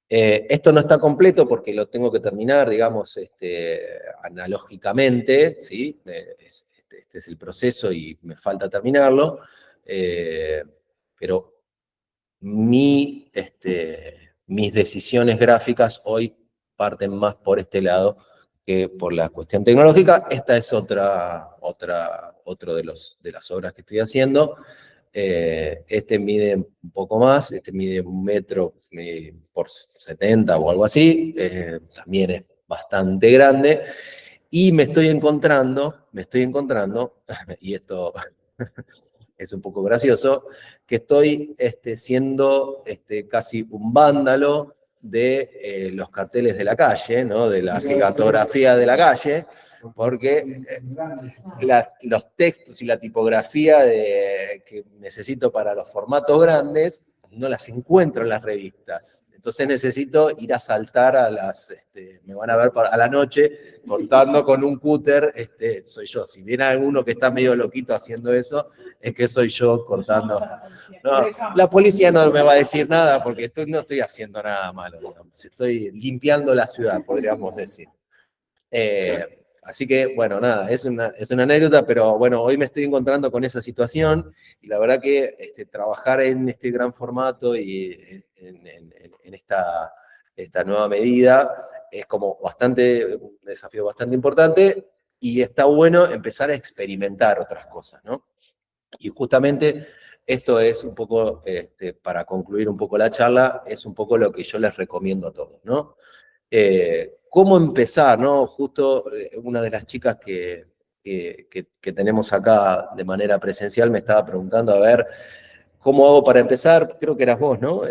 Esto no está completo porque lo tengo que terminar, digamos, analógicamente, ¿sí? Este es el proceso y me falta terminarlo, pero mis decisiones gráficas hoy parten más por este lado que por la cuestión tecnológica. Esta es otro de las obras que estoy haciendo. Este mide un poco más, este mide 1 metro por 70 o algo así, también es bastante grande, y me estoy encontrando, y esto es un poco gracioso, que estoy siendo casi un vándalo de los carteles de la calle, ¿no? De la gigantografía de la calle, porque los textos y la tipografía que necesito para los formatos grandes no las encuentro en las revistas. Entonces necesito ir a saltar me van a ver a la noche cortando con un cúter, soy yo. Si viene alguno que está medio loquito haciendo eso, es que soy yo cortando. No, la policía no me va a decir nada porque no estoy haciendo nada malo, digamos. Estoy limpiando la ciudad, podríamos decir. Así que, bueno, nada, es una anécdota, pero bueno, hoy me estoy encontrando con esa situación, y la verdad que trabajar en este gran formato y en esta nueva medida es como un desafío bastante importante, y está bueno empezar a experimentar otras cosas, ¿no? Y justamente esto es un poco, para concluir un poco la charla, es un poco lo que yo les recomiendo a todos, ¿no? ¿Cómo empezar, no? Justo una de las chicas que tenemos acá de manera presencial me estaba preguntando, a ver, ¿cómo hago para empezar? Creo que eras vos, ¿no?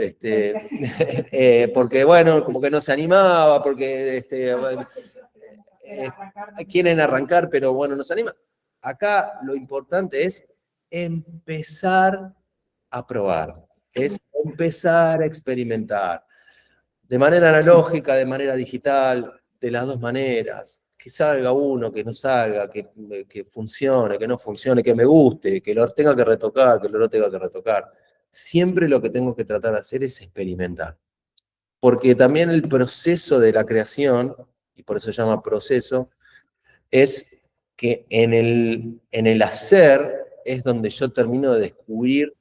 Porque, bueno, como que no se animaba, porque quieren arrancar, pero bueno, no se anima. Acá lo importante es empezar a probar. es empezar a experimentar. De manera analógica, de manera digital, de las dos maneras. Que salga uno, que no salga, que funcione, que no funcione, que me guste, que lo tenga que retocar, que no lo tenga que retocar. Siempre lo que tengo que tratar de hacer es experimentar. Porque también el proceso de la creación, y por eso se llama proceso, es que en el hacer es donde yo termino de descubrir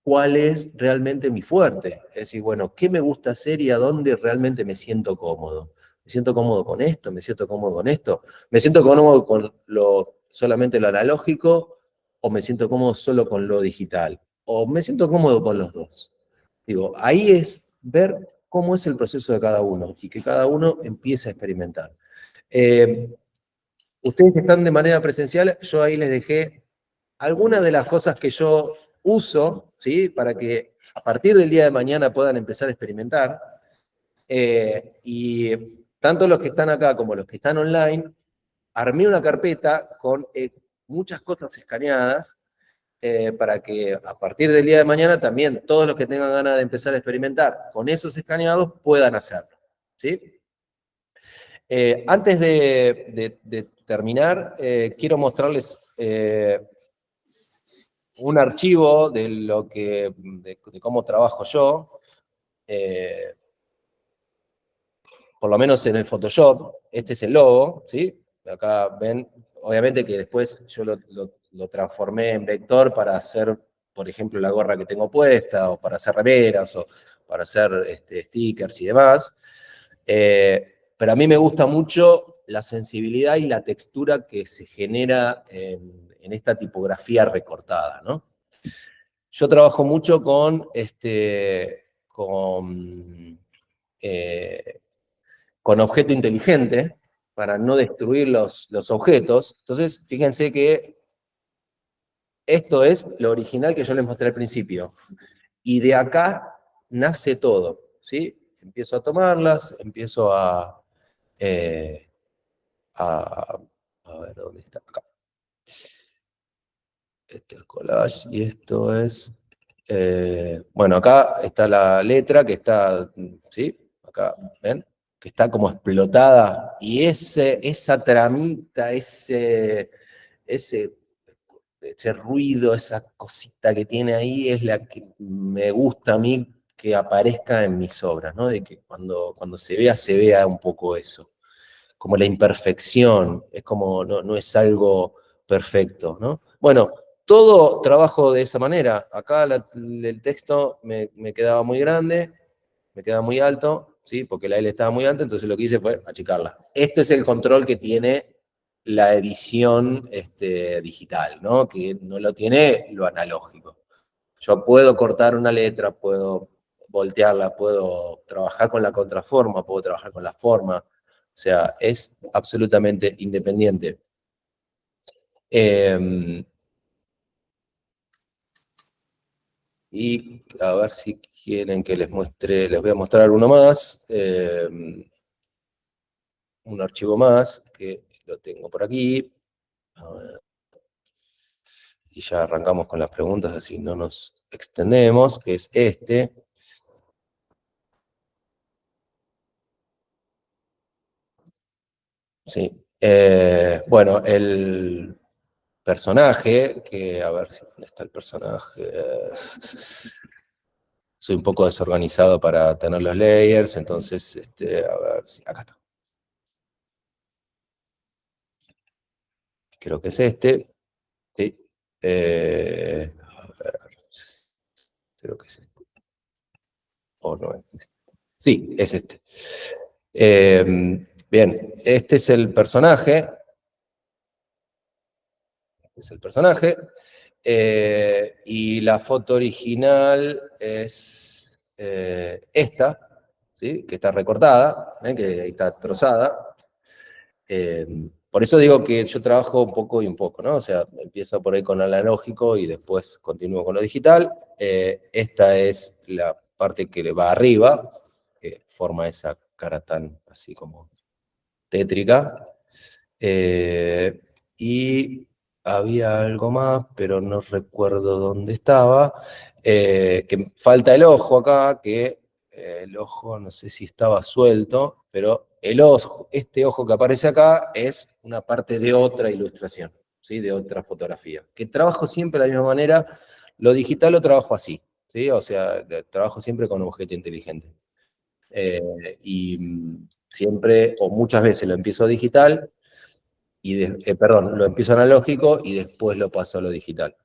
cuál es realmente mi fuerte. Es decir, bueno, ¿qué me gusta hacer y a dónde realmente me siento cómodo? ¿Me siento cómodo con esto? ¿Me siento cómodo con esto? ¿Me siento cómodo con solamente lo analógico o me siento cómodo solo con lo digital? ¿O me siento cómodo con los dos? Digo, ahí es ver cómo es el proceso de cada uno y que cada uno empiece a experimentar. Ustedes que están de manera presencial, yo ahí les dejé algunas de las cosas que yo uso, ¿sí? Para que a partir del día de mañana puedan empezar a experimentar. Y tanto los que están acá como los que están online, armé una carpeta con muchas cosas escaneadas para que a partir del día de mañana también todos los que tengan ganas de empezar a experimentar con esos escaneados puedan hacerlo, ¿sí? Antes de terminar, quiero mostrarles un archivo de cómo trabajo yo, por lo menos en el Photoshop. Este es el logo, ¿sí? Acá ven, obviamente que después yo lo transformé en vector para hacer, por ejemplo, la gorra que tengo puesta, o para hacer remeras, o para hacer stickers y demás. Pero a mí me gusta mucho la sensibilidad y la textura que se genera en esta tipografía recortada, ¿no? Yo trabajo mucho con objeto inteligente para no destruir los objetos. Entonces, fíjense que esto es lo original que yo les mostré al principio. Y de acá nace todo, ¿sí? Empiezo a tomarlas, empiezo a ver, ¿dónde está? Acá. Esto es collage y esto es... bueno, acá está la letra que está, ¿sí? Acá, ¿ven? Que está como explotada. Y esa tramita, ese ruido, esa cosita que tiene ahí es la que me gusta a mí que aparezca en mis obras, ¿no? De que cuando se vea un poco eso. Como la imperfección, es como, no es algo perfecto, ¿no? Bueno, todo trabajo de esa manera. Acá el texto me quedaba muy grande, me quedaba muy alto, ¿sí? Porque la L estaba muy alta, entonces lo que hice fue achicarla. Este es el control que tiene la edición digital, ¿no? Que no lo tiene lo analógico. Yo puedo cortar una letra, puedo voltearla, puedo trabajar con la contraforma, puedo trabajar con la forma. O sea, es absolutamente independiente. Y a ver si quieren que les muestre, les voy a mostrar uno más. Un archivo más, que lo tengo por aquí. A ver. Y ya arrancamos con las preguntas, así no nos extendemos, que es este. Sí. Bueno, el personaje, que a ver si dónde está el personaje. Soy un poco desorganizado para tener los layers, entonces, a ver si acá está. Creo que es este. Sí. A ver. Creo que es este. O no es este. Sí, es este. Bien, este es el personaje. Este es el personaje. Y la foto original es esta, ¿sí? Que está recortada, que ahí está trozada. Por eso digo que yo trabajo un poco y un poco, ¿no? O sea, empiezo por ahí con lo analógico y después continúo con lo digital. Esta es la parte que le va arriba, que forma esa cara tan así como tétrica. Y había algo más, pero no recuerdo dónde estaba. Que falta el ojo acá, que el ojo no sé si estaba suelto, pero este ojo que aparece acá es una parte de otra ilustración, ¿sí? De otra fotografía. Que trabajo siempre de la misma manera, lo digital lo trabajo así, ¿sí? O sea, trabajo siempre con objeto inteligente. Siempre, o muchas veces lo empiezo digital, perdón, lo empiezo analógico y después lo paso a lo digital.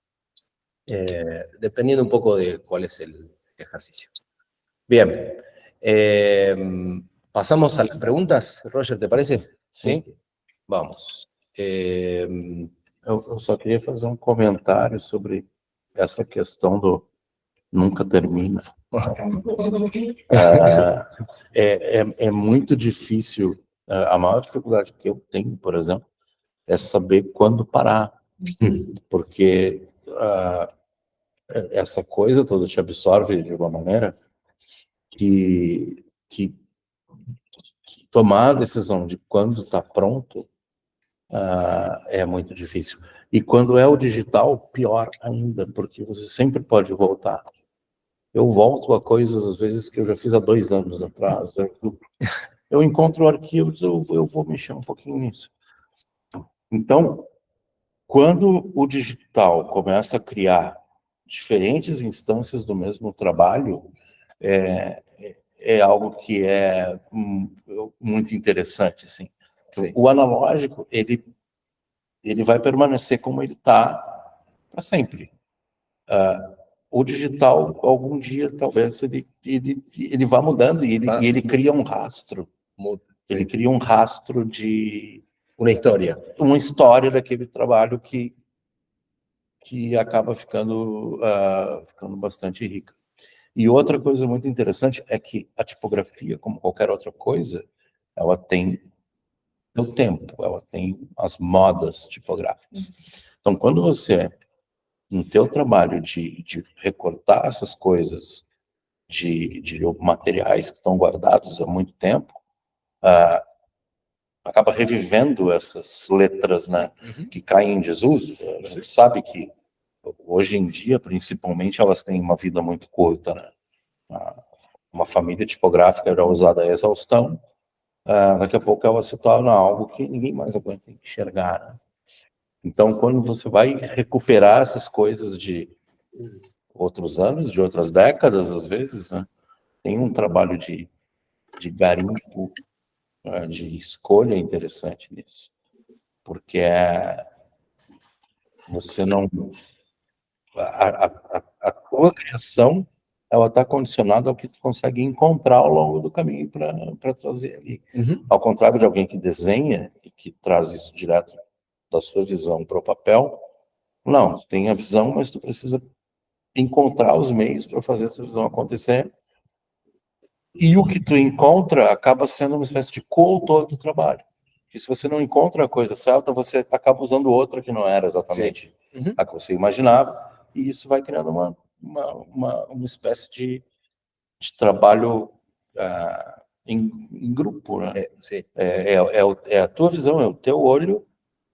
Dependiendo un poco de cuál es el ejercicio. Bien. Pasamos a las preguntas, Roger, ¿te parece? ¿Sí? Vamos. Eu só queria fazer um comentário sobre essa questão do nunca termina. É muito difícil. A maior dificuldade que eu tenho, por exemplo, é saber quando parar. Porque essa coisa toda te absorve de uma maneira que tomar a decisão de quando está pronto é muito difícil. E quando é o digital, pior ainda, porque você sempre pode voltar. Eu volto a coisas, às vezes, que eu já fiz há 2 anos atrás. Eu encontro arquivos, eu vou mexer um pouquinho nisso. Então, quando o digital começa a criar diferentes instâncias do mesmo trabalho, é algo que é muito interessante, assim. Sim. O analógico, ele vai permanecer como ele está para sempre. O digital, algum dia, talvez, ele vá mudando e ele cria um rastro. Ele cria um rastro de... Uma história daquele trabalho que acaba ficando bastante rica. E outra coisa muito interessante é que a tipografia, como qualquer outra coisa, ela tem o tempo, ela tem as modas tipográficas. Então, quando você, no teu trabalho de recortar essas coisas de materiais que estão guardados há muito tempo, acaba revivendo essas letras, né, que caem em desuso. A gente sabe que hoje em dia, principalmente, elas têm uma vida muito curta, né? Uma família tipográfica era usada a exaustão, daqui a pouco ela se torna algo que ninguém mais aguenta enxergar, né? Então, quando você vai recuperar essas coisas de outros anos, de outras décadas, às vezes, né, tem um trabalho de garimpo, de escolha interessante nisso, porque você não... A tua criação, ela está condicionada ao que tu consegue encontrar ao longo do caminho para trazer ali. Ao contrário de alguém que desenha e que traz isso direto da sua visão para o papel, não, tu tem a visão, mas tu precisa encontrar os meios para fazer essa visão acontecer. E o que tu encontra acaba sendo uma espécie de coautor do trabalho. E se você não encontra a coisa certa, você acaba usando outra que não era exatamente a que você imaginava, e isso vai criando uma espécie de trabalho em grupo, né? É a tua visão, é o teu olho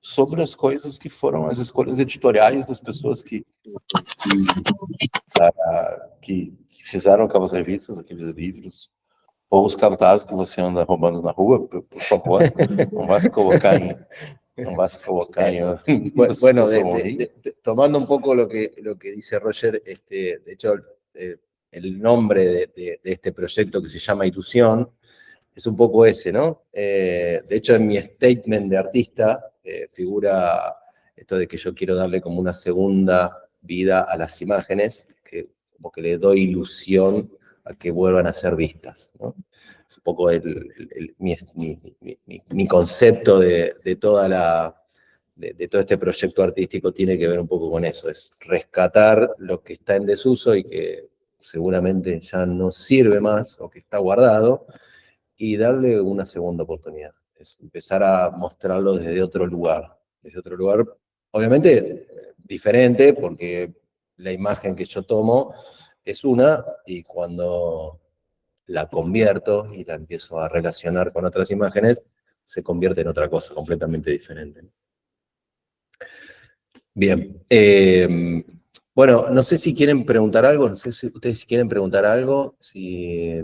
sobre as coisas que foram as escolhas editoriais das pessoas que fizeram aquelas revistas, aqueles livros, ou os cartazes que você anda roubando na rua, por favor, não vai se colocar em... Bueno, tomando un poco lo que dice Roger, de hecho, el nombre de este proyecto, que se llama Ilusión, es un poco ese, ¿no? De hecho, en mi statement de artista figura esto de que yo quiero darle como una segunda vida a las imágenes, que como que le doy ilusión a que vuelvan a ser vistas, ¿no? Es un poco mi concepto de todo este proyecto artístico tiene que ver un poco con eso, es rescatar lo que está en desuso y que seguramente ya no sirve más o que está guardado y darle una segunda oportunidad. Es empezar a mostrarlo desde otro lugar, obviamente diferente, porque la imagen que yo tomo es una, y cuando la convierto y la empiezo a relacionar con otras imágenes, se convierte en otra cosa completamente diferente. Bien. Bueno, no sé si quieren preguntar algo, no sé si ustedes quieren preguntar algo, si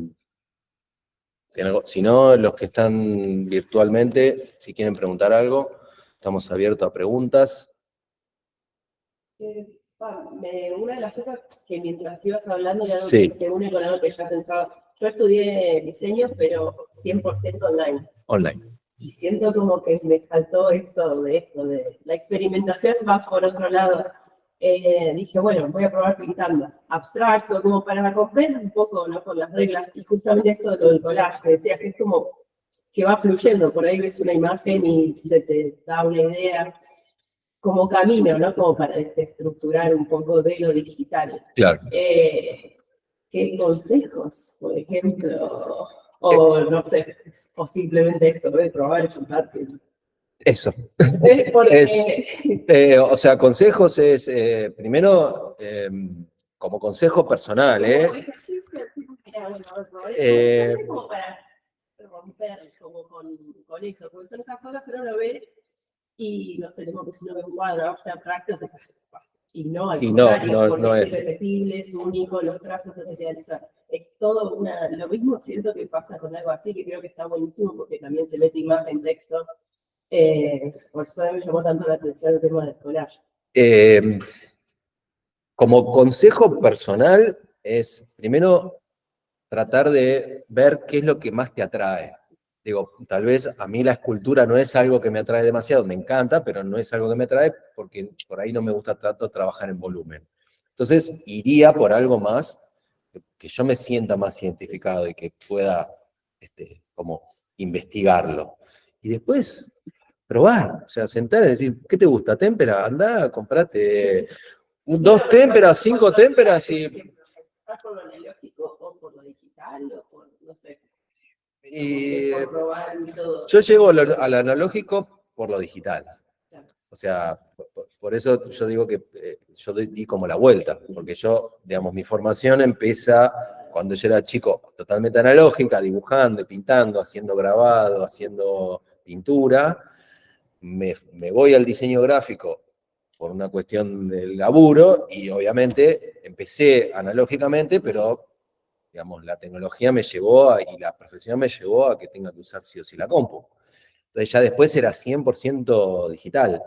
no, los que están virtualmente, si quieren preguntar algo, estamos abiertos a preguntas. Una de las cosas que mientras ibas hablando y algo Sí. que se une con algo que ya pensaba, yo estudié diseño, pero 100% online. Online. Y siento como que me faltó eso de la experimentación va por otro lado. Dije, bueno, voy a probar pintando abstracto, como para romper un poco, ¿no?, con las reglas. Y justamente esto de lo del collage, que decía que es como que va fluyendo, por ahí ves una imagen y se te da una idea, como camino, ¿no?, como para desestructurar un poco de lo digital. Claro. ¿Qué consejos, por ejemplo? O no sé, o simplemente eso, de probar es fantástico. Eso. Porque... O sea, consejos es, primero, como consejo personal, como para romper como con eso, porque son esas cosas que uno lo ve y no sé, como que si uno ve un cuadro abstracto, y no, al contrario, porque es irrepetible, es único, los trazos que te quedan, o sea, es todo lo mismo siento que pasa con algo así, que creo que está buenísimo, porque también se mete imagen, texto, por eso me llamó tanto la atención el tema del collage. Como consejo personal es, primero, tratar de ver qué es lo que más te atrae. Digo, tal vez a mí la escultura no es algo que me atrae demasiado, me encanta, pero no es algo que me atrae porque por ahí no me gusta tanto trabajar en volumen. Entonces, iría por algo más que yo me sienta más identificado y que pueda como investigarlo. Y después, probar, o sea, sentar y decir, ¿qué te gusta? ¿Témpera? Andá, comprate 2 témperas, 5 témperas y... ¿Por lo analógico o por lo digital o por, no sé? Y yo llego al analógico por lo digital. O sea, por eso yo digo que yo di como la vuelta, porque yo, digamos, mi formación empieza cuando yo era chico totalmente analógica, dibujando, pintando, haciendo grabado, haciendo pintura. Me voy al diseño gráfico por una cuestión del laburo y obviamente empecé analógicamente, pero digamos, la tecnología me llevó y la profesión me llevó a que tenga que usar sí o sí la compu. Entonces ya después era 100% digital.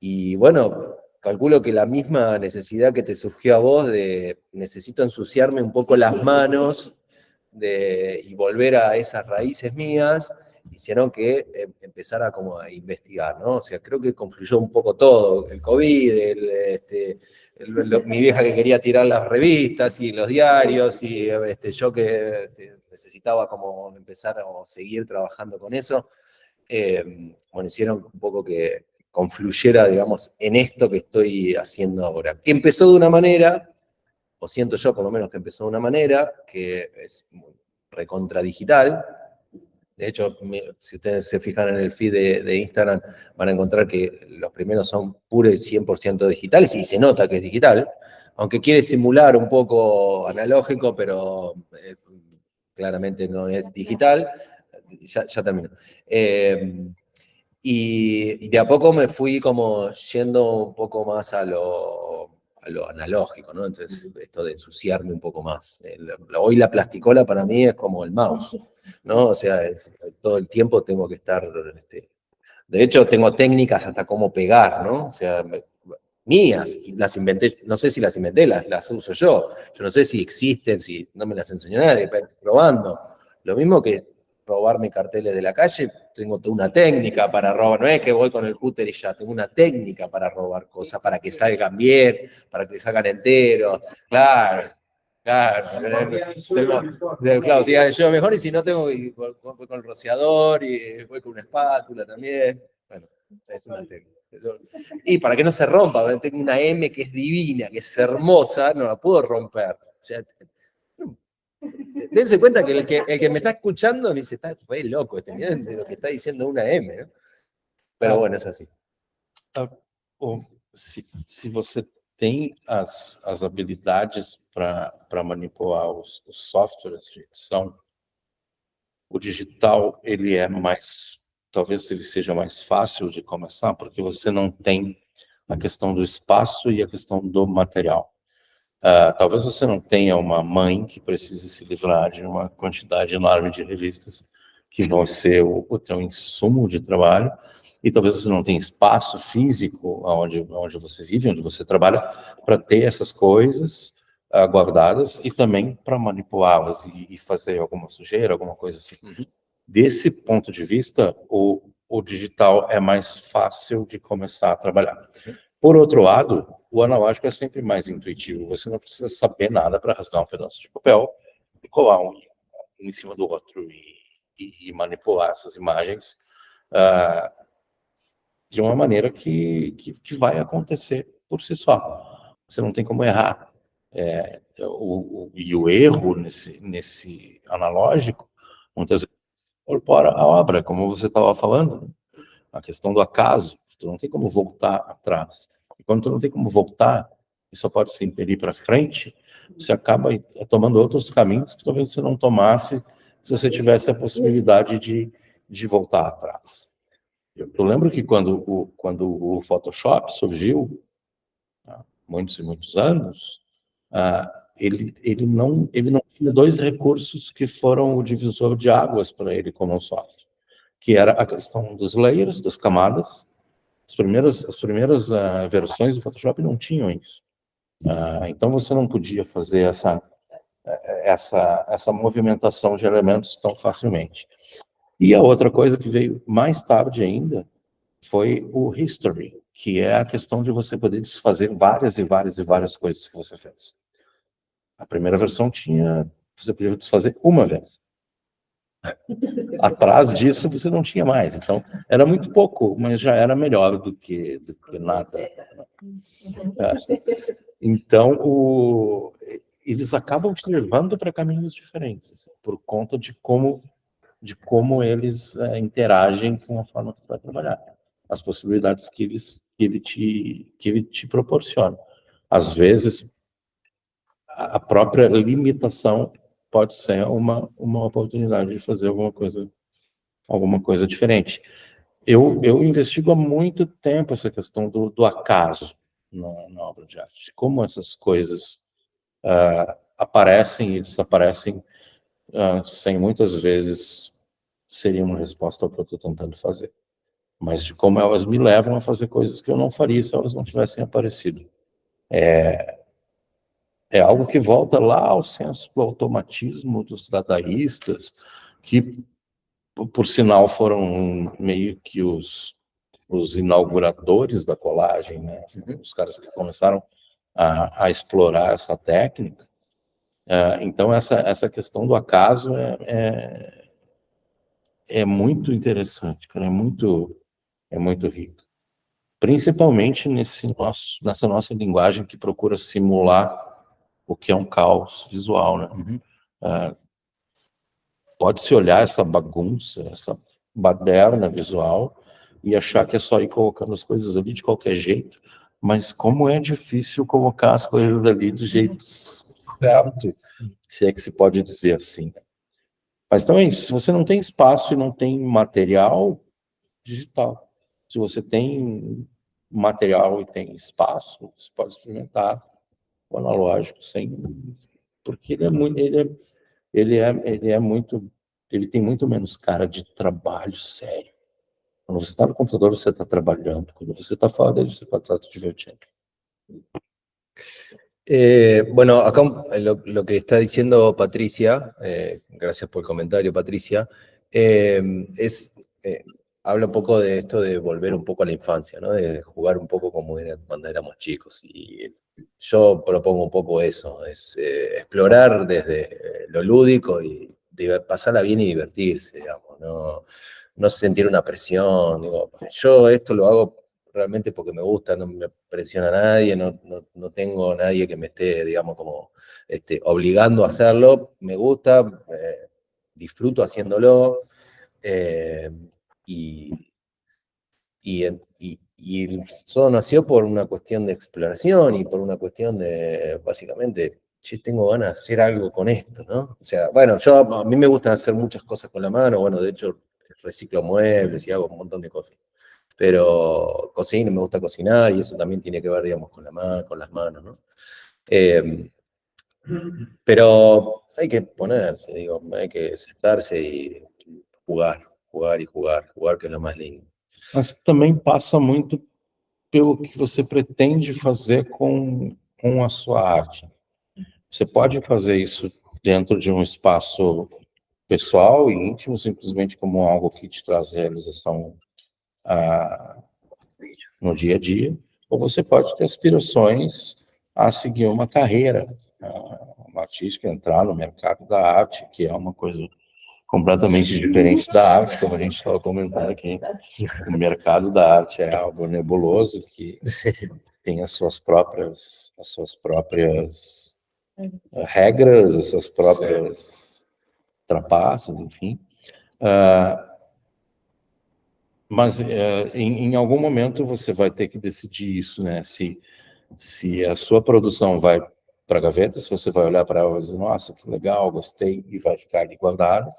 Y bueno, calculo que la misma necesidad que te surgió a vos de necesito ensuciarme un poco las manos y volver a esas raíces mías, hicieron que empezara como a investigar, ¿no? O sea, creo que confluyó un poco todo, el COVID, mi vieja que quería tirar las revistas y los diarios, y yo que necesitaba como empezar o seguir trabajando con eso, bueno, hicieron un poco que confluyera, digamos, en esto que estoy haciendo ahora. Que empezó de una manera, o siento yo por lo menos que empezó de una manera, que es recontra digital. De hecho, si ustedes se fijan en el feed de Instagram, van a encontrar que los primeros son puro y 100% digitales, y se nota que es digital, aunque quiere simular un poco analógico, pero claramente no es digital. Ya termino. Y de a poco me fui como yendo un poco más a lo analógico, ¿no? Entonces, esto de ensuciarme un poco más. Hoy la plasticola para mí es como el mouse, ¿no? O sea, todo el tiempo tengo que estar... de hecho, tengo técnicas hasta cómo pegar, ¿no? O sea, mías, y las inventé, no sé si las inventé, las uso yo. Yo no sé si existen, si no me las enseñó nadie, probando. Lo mismo que robarme carteles de la calle, tengo toda una técnica para robar, no es que voy con el cúter y ya, tengo una técnica para robar cosas, para que salgan bien, para que salgan enteros, claro, claro, yo mejor, y si no tengo, voy con el rociador y voy con una espátula también, bueno, es una técnica. Y para que no se rompa, tengo una M que es divina, que es hermosa, no la puedo romper. O sea, dense cuenta que el que me está escuchando me dice, está re loco, miren de lo que está diciendo una M, ¿no? Pero bueno, es así. Se você tem as habilidades para manipular os softwares de edição, o digital ele é mais talvez ele seja mais fácil de começar, porque você não tem a questão do espaço e a questão do material. Talvez você não tenha uma mãe que precise se livrar de uma quantidade enorme de revistas que vão ser o teu insumo de trabalho, e talvez você não tenha espaço físico onde você vive, onde você trabalha, para ter essas coisas guardadas e também para manipulá-las e fazer alguma sujeira, alguma coisa assim. Desse ponto de vista, o digital é mais fácil de começar a trabalhar. Por outro lado, o analógico é sempre mais intuitivo. Você não precisa saber nada para rasgar um pedaço de papel e colar um em cima do outro e manipular essas imagens de uma maneira que vai acontecer por si só. Você não tem como errar. E o erro nesse analógico, muitas vezes, incorpora a obra, como você estava falando, a questão do acaso. Tu não tem como voltar atrás. E quando tu não tem como voltar, e só pode se impedir para frente, você acaba tomando outros caminhos que talvez você não tomasse se você tivesse a possibilidade de voltar atrás. Eu lembro que quando o Photoshop surgiu, há muitos e muitos anos, ele não tinha dois recursos que foram o divisor de águas para ele como software, que era a questão dos layers, das camadas. As primeiras versões do Photoshop não tinham isso. Então você não podia fazer essa movimentação de elementos tão facilmente. E a outra coisa que veio mais tarde ainda foi o history, que é a questão de você poder desfazer várias e várias e várias coisas que você fez. A primeira versão você podia desfazer uma vez. Atrás disso você não tinha mais. Então, era muito pouco, mas já era melhor do que nada. Então, eles acabam te levando para caminhos diferentes, assim, por conta de como eles interagem com a forma que você vai trabalhar, as possibilidades que ele te proporciona. Às vezes, a própria limitação pode ser uma oportunidade de fazer alguma coisa diferente. Eu investigo há muito tempo essa questão do acaso na obra de arte, como essas coisas aparecem e desaparecem sem muitas vezes seria uma resposta ao que eu estou tentando fazer, mas de como elas me levam a fazer coisas que eu não faria se elas não tivessem aparecido. É algo que volta lá ao senso do automatismo dos dadaístas, que, por sinal, foram meio que os inauguradores da colagem, né? Os caras que começaram a explorar essa técnica. Então, essa questão do acaso é muito interessante, cara, é muito rico. Principalmente nessa nossa linguagem que procura simular o que é um caos visual, né? Pode-se olhar essa bagunça, essa baderna visual e achar que é só ir colocando as coisas ali de qualquer jeito, mas como é difícil colocar as coisas ali do jeito certo, se é que se pode dizer assim. Mas também, se você não tem espaço e não tem material, digital. Se você tem material e tem espaço, você pode experimentar o analógico porque ele tem muito menos cara de trabalho sério. Quando você está no computador, você está trabalhando. Quando você está fora dele, você pode estar te divertindo. Bueno, acá lo que está diciendo Patricia, gracias por el comentario, Patricia, habla un poco de esto de volver un poco a la infancia, ¿no? De jugar un poco como era cuando éramos chicos. Y yo propongo un poco eso, es explorar desde lo lúdico y pasarla bien y divertirse, digamos, no sentir una presión. Digo, yo esto lo hago realmente porque me gusta, no me presiona a nadie, no tengo nadie que me esté, digamos, como obligando a hacerlo. Me gusta, disfruto haciéndolo, y todo nació por una cuestión de exploración y por una cuestión de, básicamente, che, tengo ganas de hacer algo con esto, ¿no? O sea, bueno, a mí me gustan hacer muchas cosas con la mano, bueno, de hecho, reciclo muebles y hago un montón de cosas. Pero cocino, me gusta cocinar y eso también tiene que ver, digamos, con las manos, ¿no? Pero hay que ponerse, digo, hay que sentarse y jugar, que es lo mais lindo. Mas também passa muito pelo que você pretende fazer com a sua arte. Você pode fazer isso dentro de um espaço pessoal e íntimo, simplesmente como algo que te traz realização no dia a dia, ou você pode ter aspirações a seguir uma carreira uma artística, entrar no mercado da arte, que é uma coisa completamente diferente da arte, como a gente estava comentando aqui. O mercado da arte é algo nebuloso, que tem as suas próprias regras, as suas próprias trapaças, enfim. Mas em algum momento você vai ter que decidir isso, né? Se a sua produção vai para a gaveta, se você vai olhar para ela e dizer, nossa, que legal, gostei, e vai ficar ali guardado,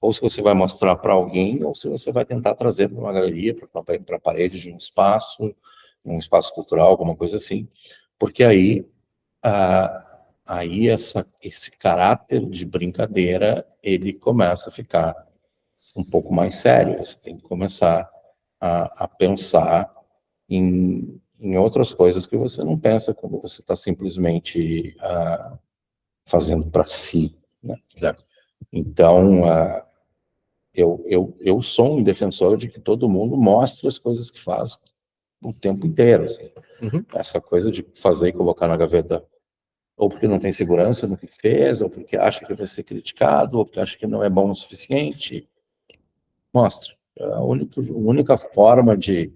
ou se você vai mostrar para alguém, ou se você vai tentar trazer para uma galeria, para a parede de um espaço cultural, alguma coisa assim, porque aí esse caráter de brincadeira, ele começa a ficar um pouco mais sério. Você tem que começar a pensar em outras coisas que você não pensa quando você está simplesmente fazendo para si, né? Claro. Então, eu sou um defensor de que todo mundo mostre as coisas que faz o tempo inteiro. Assim. Uhum. Essa coisa de fazer e colocar na gaveta, ou porque não tem segurança no que fez, ou porque acha que vai ser criticado, ou porque acha que não é bom o suficiente, mostre. A única forma de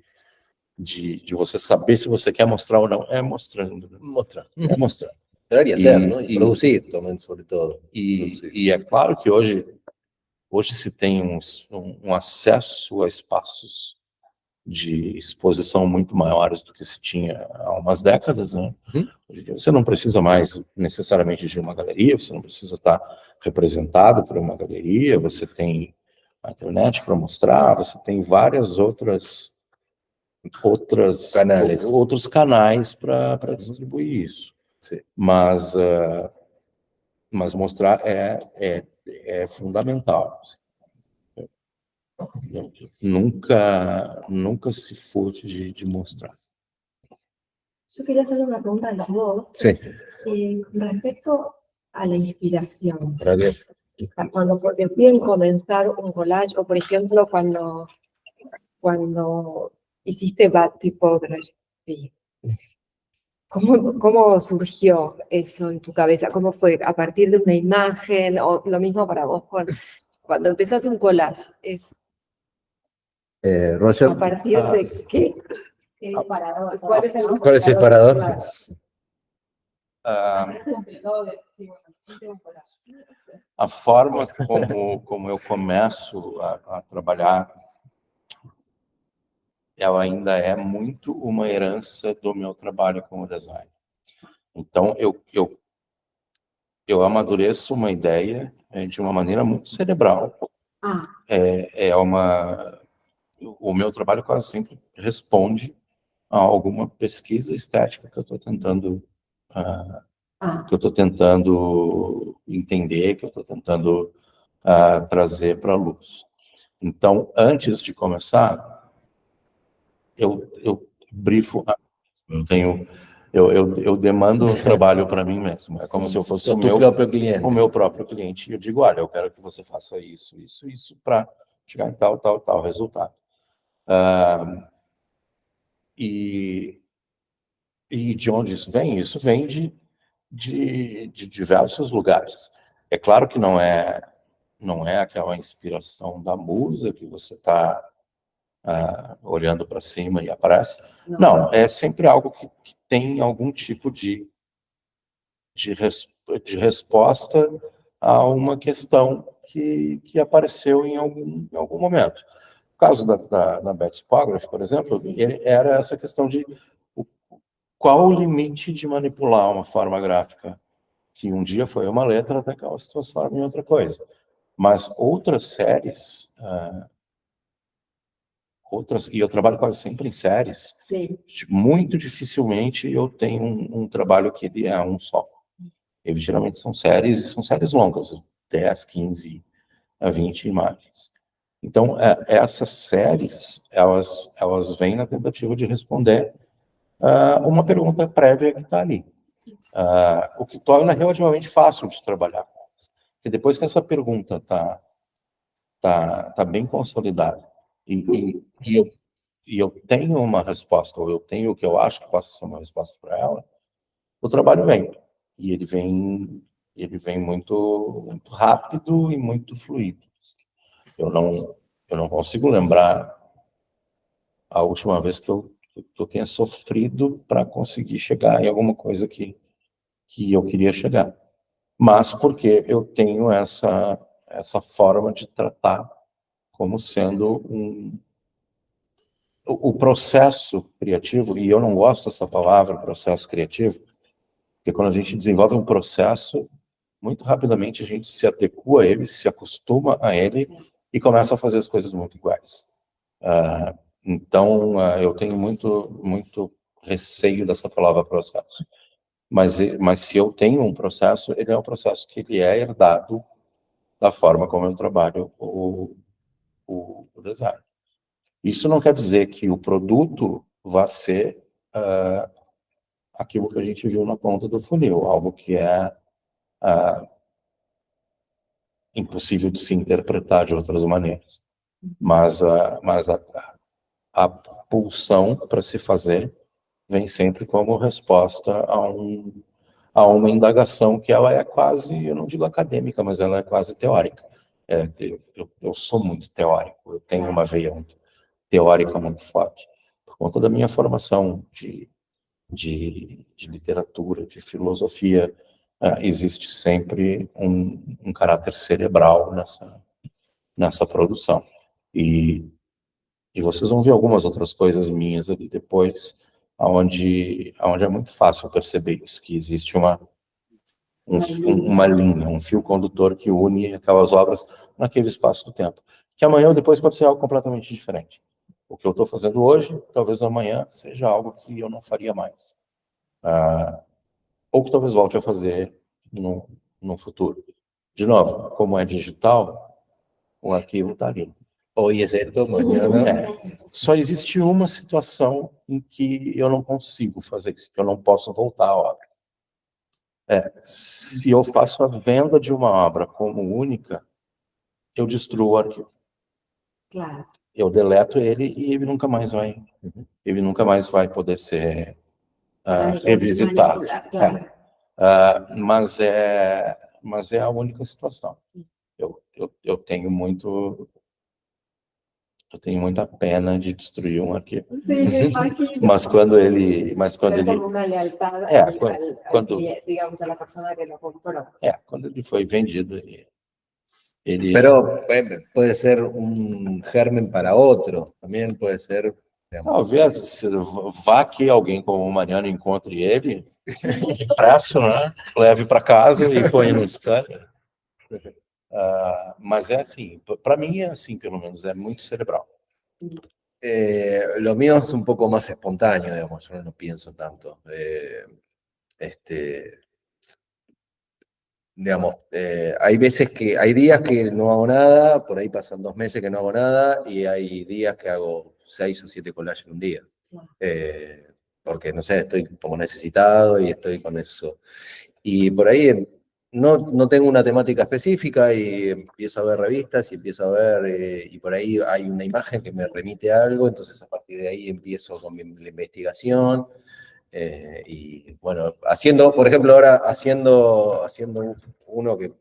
você saber se você quer mostrar ou não é mostrando. Né? Mostrar. É mostrando. Debería ser, ¿no? Y producir también, sobre todo. E é claro que hoje se tem um acesso a espaços de exposição muito maiores do que se tinha há umas décadas, né? Hoje em dia você não precisa mais necessariamente de uma galeria, você não precisa estar representado por uma galeria, você tem a internet para mostrar, você tem várias outros canais para distribuir isso. Sim. Mas mostrar é fundamental. Nunca se furte de mostrar. Yo quería hacerle una pregunta a los dos. Sí. Respecto a la inspiración. Gracias. Cuando piden comenzar un collage, o por ejemplo, cuando hiciste Bad Typography, ¿cómo surgió eso en tu cabeza? ¿Cómo fue? ¿A partir de una imagen? ¿O lo mismo para vos cuando empezás un collage? Roger. ¿A partir de qué? ¿Cuál es el parador? A forma como eu começo a trabalhar, ela ainda é muito uma herança do meu trabalho como designer. Então, eu amadureço uma ideia de uma maneira muito cerebral. O meu trabalho quase sempre responde a alguma pesquisa estética que eu estou tentando entender, que eu estou tentando trazer para a luz. Então, antes de começar, eu brifo, eu demando um trabalho para mim mesmo. É como se eu fosse o meu próprio cliente. E eu digo, olha, eu quero que você faça isso para chegar em tal resultado. E de onde isso vem? Isso vem de diversos lugares. É claro que não é aquela inspiração da musa que você está olhando para cima e aparece. Não, é sempre algo que tem algum tipo de resposta a uma questão que apareceu em algum momento. No caso da Bad Typography, por exemplo, era essa questão de qual o limite de manipular uma forma gráfica que um dia foi uma letra até que ela se transforma em outra coisa. Mas outras séries outras, e eu trabalho quase sempre em séries, Sí, muito dificilmente eu tenho um trabalho que ele é um só. Eles geralmente são séries longas, 10, 15 a 20 imagens. Então, essas séries, elas vêm na tentativa de responder uma pergunta prévia que está ali. O que torna relativamente fácil de trabalhar. Porque depois que essa pergunta tá bem consolidada e eu tenho uma resposta, ou eu tenho o que eu acho que possa ser uma resposta para ela, o trabalho vem. E ele vem muito, muito rápido e muito fluido. Eu não consigo lembrar a última vez que eu tenha sofrido para conseguir chegar em alguma coisa que eu queria chegar. Mas porque eu tenho essa forma de tratar como sendo o processo criativo, e eu não gosto dessa palavra, processo criativo, porque quando a gente desenvolve um processo, muito rapidamente a gente se adequa a ele, se acostuma a ele e começa a fazer as coisas muito iguais. Então, eu tenho muito receio dessa palavra processo. Mas se eu tenho um processo, ele é um processo que ele é herdado da forma como eu trabalho o design. Isso não quer dizer que o produto vá ser aquilo que a gente viu na ponta do funil, algo que é impossível de se interpretar de outras maneiras. Mas a pulsão para se fazer vem sempre como resposta a uma indagação que ela é quase, eu não digo acadêmica, mas ela é quase teórica. Eu sou muito teórico, eu tenho uma veia muito teórica muito forte. Por conta da minha formação de literatura, de filosofia, existe sempre um caráter cerebral nessa produção. E vocês vão ver algumas outras coisas minhas ali depois, onde é muito fácil perceber isso, que existe uma linha, um fio condutor que une aquelas obras naquele espaço do tempo. Que amanhã ou depois pode ser algo completamente diferente. O que eu estou fazendo hoje, talvez amanhã seja algo que eu não faria mais. Ou que talvez volte a fazer no futuro. De novo, como é digital, o arquivo está ali. Hoy es esto, mañana. Só existe uma situação em que eu não consigo fazer isso, que eu não posso voltar à obra. Se eu faço a venda de uma obra como única, eu destruo o arquivo. claro. Eu deleto ele e ele nunca mais vai poder ser revisitado. Claro. Mas é a única situação. Eu tenho muita pena de destruir um arquivo. Sí, me imagino. Mas quando ele Es como una lealtad al cliente, digamos, a la persona que lo compró. quando ele foi vendido, ele Pero puede ser un germen para otro, también puede ser. talvez vá que alguém como o Mariano encontre ele, impresso, né? Leve para casa e põe no scanner. Mas é assim, para mim é assim, pelo menos, é muito cerebral. Lo mío es un poco más espontáneo, digamos, yo no pienso tanto. Digamos, hay días que no hago nada, por ahí pasan 2 meses que no hago nada, y hay días que hago 6 o 7 collages en un día. Porque, no sé, estoy como necesitado y estoy con eso. Y por ahí no tengo una temática específica y empiezo a ver revistas y empiezo a ver, y por ahí hay una imagen que me remite a algo, entonces a partir de ahí empiezo con la investigación. Y bueno, por ejemplo, ahora haciendo uno que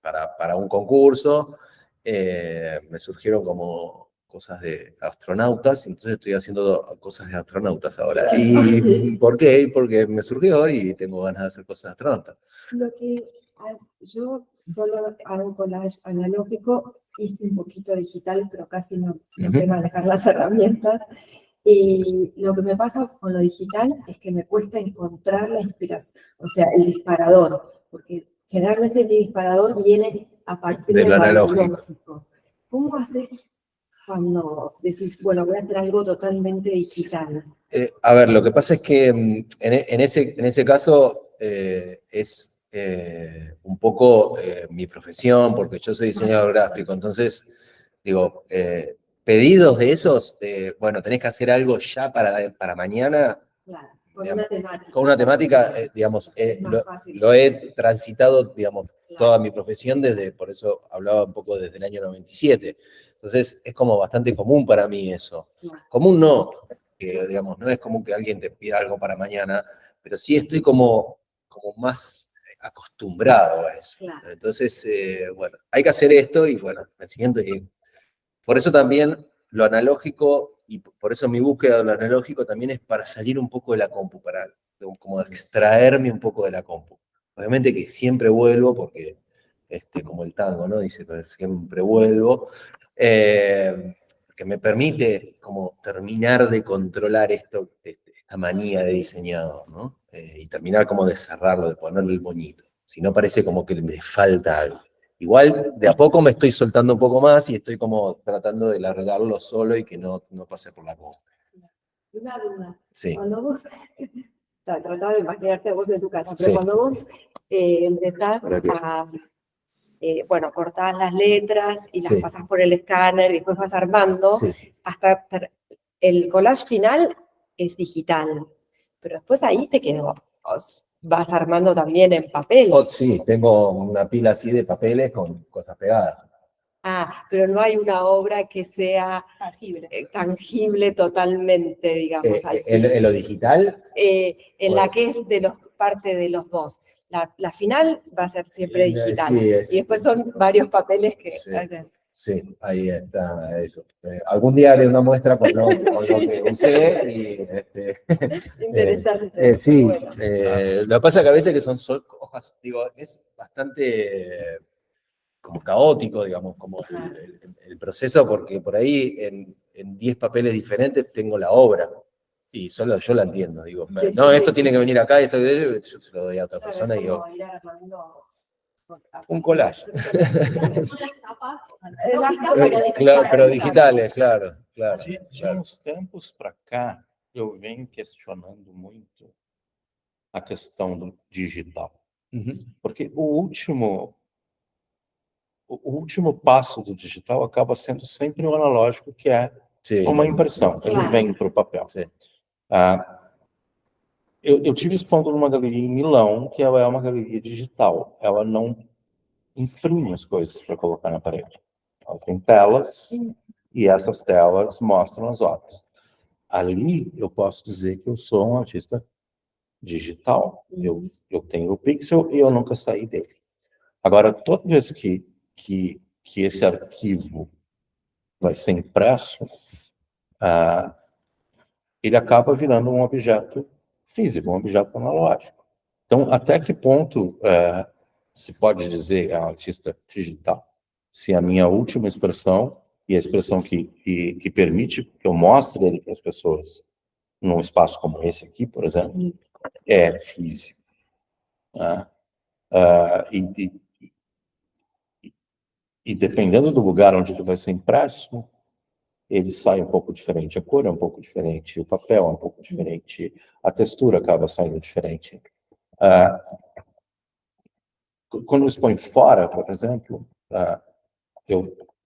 para un concurso, me surgieron como cosas de astronautas, entonces estoy haciendo cosas de astronautas ahora. ¿Y por qué? Porque me surgió y tengo ganas de hacer cosas de astronautas. Yo solo hago collage analógico, hice un poquito digital, pero casi no sé manejar las herramientas. Y lo que me pasa con lo digital es que me cuesta encontrar la inspiración, o sea, el disparador, porque generalmente mi disparador viene a partir de lo analógico. ¿Cómo haces cuando decís, bueno, voy a hacer algo totalmente digital? A ver, lo que pasa es que en ese caso es un poco mi profesión, porque yo soy diseñador gráfico, entonces, digo, pedidos de esos, bueno, tenés que hacer algo ya para mañana. Claro, con Digamos, una temática. con una temática, digamos, Más fácil. lo he transitado, digamos, Claro. toda mi profesión por eso hablaba un poco desde el año 97. Entonces, es como bastante común para mí eso. Claro. Común no, que, digamos, no es común que alguien te pida algo para mañana, pero sí estoy como más acostumbrado a eso. Claro. Entonces, bueno, hay que hacer esto y bueno, el siguiente. Por eso también lo analógico, y por eso mi búsqueda de lo analógico también es para salir un poco de la compu, para como extraerme un poco de la compu. Obviamente que siempre vuelvo, porque como el tango, ¿no? Dice que siempre vuelvo, que me permite como terminar de controlar esta manía de diseñador, ¿no? Y terminar como de cerrarlo, de ponerle el moñito. Si no parece como que me falta algo. Igual, de a poco me estoy soltando un poco más y estoy como tratando de largarlo solo y que no pase por la boca. Una duda. Sí. Cuando vos, trataba de imaginarte a vos en tu casa, pero Sí. cuando vos empezás a, bueno, cortás las letras y las Sí. pasás por el escáner y después vas armando, Sí. hasta el collage final es digital, pero después ahí te quedó. Vas armando también en papel. Sí, tengo una pila así de papeles con cosas pegadas. Ah, pero no hay una obra que sea tangible totalmente, digamos. al fin. ¿En lo digital? En la que es parte de los dos. La final va a ser siempre digital. Sí, y después son varios papeles que... Sí, ahí está eso. Algún día haré una muestra con lo que usé y... Interesante. Sí, Bueno. lo que pasa es que a veces que son hojas, digo, es bastante como caótico, digamos, como el proceso, porque por ahí en 10 papeles diferentes tengo la obra. Y solo yo la entiendo, digo, Sí, no, sí. esto tiene que venir acá, esto yo se lo doy a otra persona y digo, un collage. Son las tapas Claro, pero digitales, claro. De uns tempos para cá, eu venho questionando muito a questão do digital. Porque o último passo do digital acaba sendo sempre o analógico, que é uma impressão. Ele vem para o papel. Eu tive expondo numa galeria em Milão, que ela é uma galeria digital. Ela não imprime as coisas para colocar na parede. Ela tem telas e essas telas mostram as obras. Ali eu posso dizer que eu sou um artista digital. Eu tenho o pixel e eu nunca saí dele. Agora, toda vez que esse arquivo vai ser impresso, ele acaba virando um objeto físico, um objeto analógico. Então, até que ponto se pode dizer artista digital? Se a minha última expressão, e a expressão que permite que eu mostre ele para as pessoas num espaço como esse aqui, por exemplo, é físico. E dependendo do lugar onde ele vai ser impresso, ele sai um pouco diferente, a cor é um pouco diferente, o papel é um pouco diferente, a textura acaba saindo diferente. Quando eu exponho fora, por exemplo,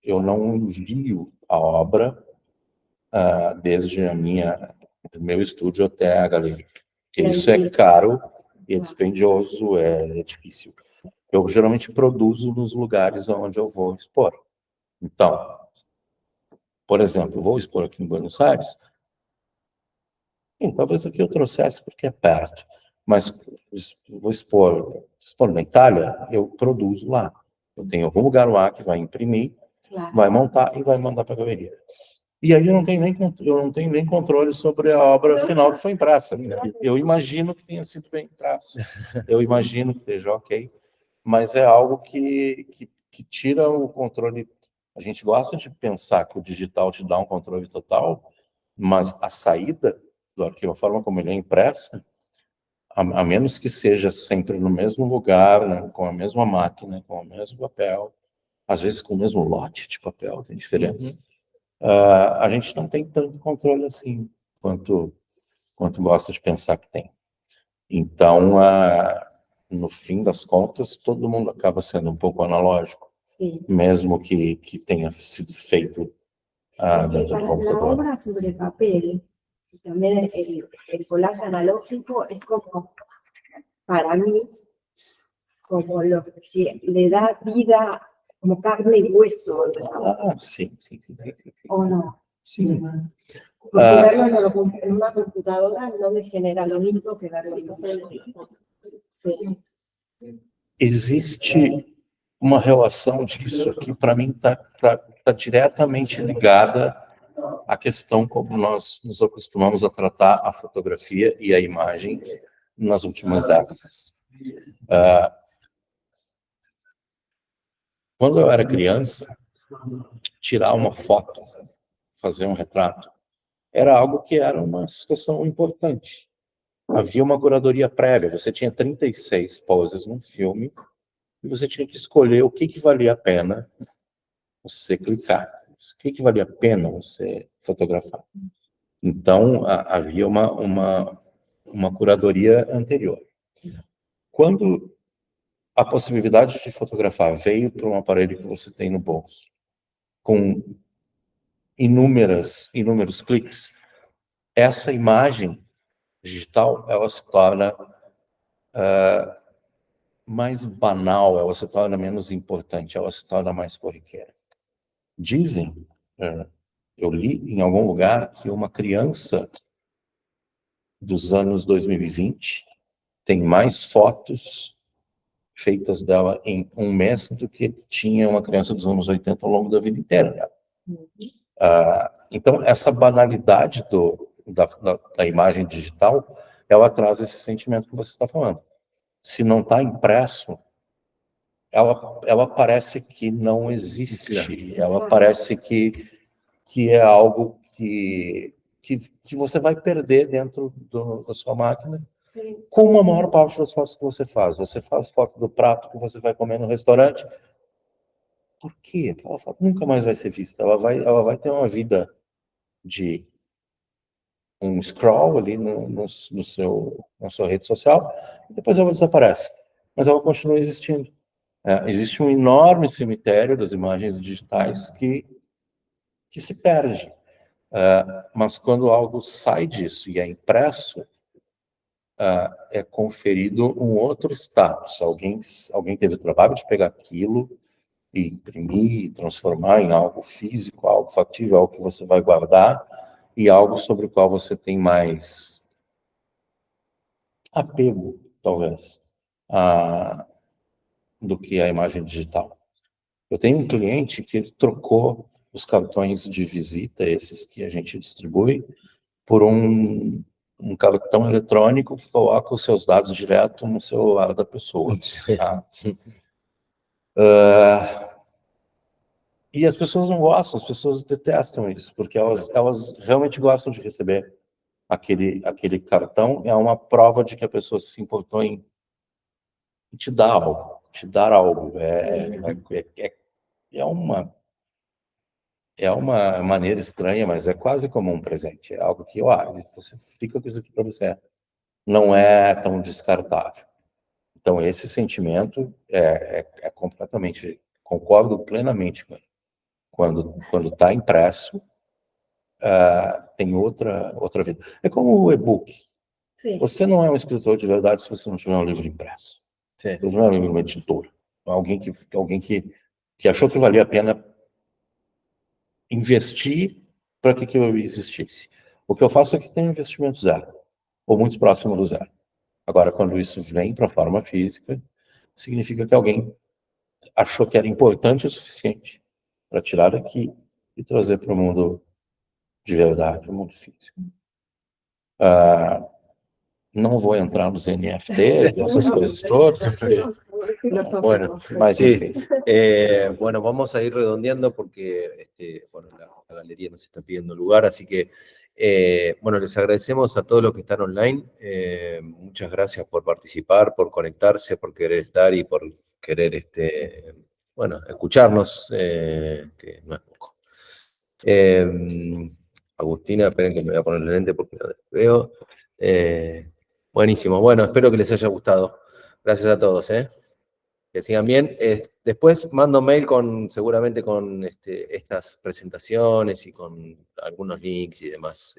eu não envio a obra desde o meu estúdio até a galeria. Porque isso é caro, e é dispendioso, é difícil. Eu geralmente produzo nos lugares onde eu vou expor. Então, por exemplo, vou expor aqui em Buenos Aires, talvez aqui eu trouxesse porque é perto, mas vou expor na Itália, eu produzo lá. Eu tenho algum lugar lá que vai imprimir, vai montar e vai mandar para a galeria. E aí eu não tenho nem controle sobre a obra final que foi impressa. Eu imagino que tenha sido bem impresso. Eu imagino que esteja ok, mas é algo que tira o controle. A gente gosta de pensar que o digital te dá um controle total, mas a saída do arquivo, a forma como ele é impressa, a menos que seja sempre no mesmo lugar, né, com a mesma máquina, com o mesmo papel, às vezes com o mesmo lote de papel, tem diferença. a gente não tem tanto controle assim quanto gosta de pensar que tem. Então, no fim das contas, todo mundo acaba sendo um pouco analógico, Sí. mesmo que tenha sido feito Es que dentro do para la computador. obra sobre papel, y también el collage analógico es como, para mí, como lo que le da vida, como carne y hueso, Sim, sim, sim, sim, sim. ¿o no? Sim. Porque Ah. verlo en una computadora no me genera lo mismo que verlo en sí. Existe uma relação disso que, para mim, tá diretamente ligada à questão como nós nos acostumamos a tratar a fotografia e a imagem nas últimas décadas. Quando eu era criança, tirar uma foto, fazer um retrato, era algo que era uma situação importante. Havia uma curadoria prévia, você tinha 36 poses num filme, e você tinha que escolher o que valia a pena você clicar, o que valia a pena você fotografar. Então, havia uma curadoria anterior. Quando a possibilidade de fotografar veio para um aparelho que você tem no bolso, com inúmeros cliques, essa imagem digital, ela se torna mais banal, ela se torna menos importante, ela se torna mais corriqueira. Dizem, eu li em algum lugar, que uma criança dos anos 2020 tem mais fotos feitas dela em um mês do que tinha uma criança dos anos 80 ao longo da vida inteira. Então, essa banalidade da imagem digital, ela traz esse sentimento que você está falando. Se não está impresso, ela parece que não existe. Ela parece que é algo que você vai perder dentro da sua máquina, Sí. como a maior parte das fotos que você faz. Você faz foto do prato que você vai comer no restaurante. Por quê? Aquela foto nunca mais vai ser vista. Ela vai ter uma vida de um scroll ali na sua rede social, e depois ela desaparece. Mas ela continua existindo. Existe um enorme cemitério das imagens digitais que se perde. Mas quando algo sai disso e é impresso, é conferido um outro status. Alguém teve o trabalho de pegar aquilo e imprimir, transformar em algo físico, algo factível, algo que você vai guardar e algo sobre o qual você tem mais apego, talvez, do que a imagem digital. Eu tenho um cliente que ele trocou os cartões de visita, esses que a gente distribui, por um cartão eletrônico que coloca os seus dados direto no celular da pessoa. Tá? E as pessoas não gostam, as pessoas detestam isso, porque elas realmente gostam de receber aquele cartão. É uma prova de que a pessoa se importou em te dar algo. É uma maneira estranha, mas é quase como um presente. É algo que, você fica com isso aqui para você. Não é tão descartável. Então, esse sentimento é completamente, concordo plenamente com ele. Quando está impresso, tem outra vida. É como o e-book. Sí. Você não é um escritor de verdade se você não tiver um livro impresso. Você não é um livro de uma editora. Alguém que achou que valia a pena investir para que aquilo existisse. O que eu faço é que tem investimento zero, ou muito próximo do zero. Agora, quando isso vem para a forma física, significa que alguém achou que era importante o suficiente para tirar daqui e trazer para o mundo de verdade, o mundo físico. Não vou entrar nos NFT, essas coisas todas, Bueno, mas sí. enfim. Bueno, vamos a ir redondeando porque bueno, la galería nos está pidiendo lugar, así que bueno, les agradecemos a todos los que están online. Muchas gracias por participar, por conectarse, por querer estar y por querer bueno, escucharnos, que no es poco. Agustina, esperen que me voy a poner el lente porque no veo. Buenísimo, bueno, espero que les haya gustado. Gracias a todos, que sigan bien. Después mando mail seguramente con estas presentaciones y con algunos links y demás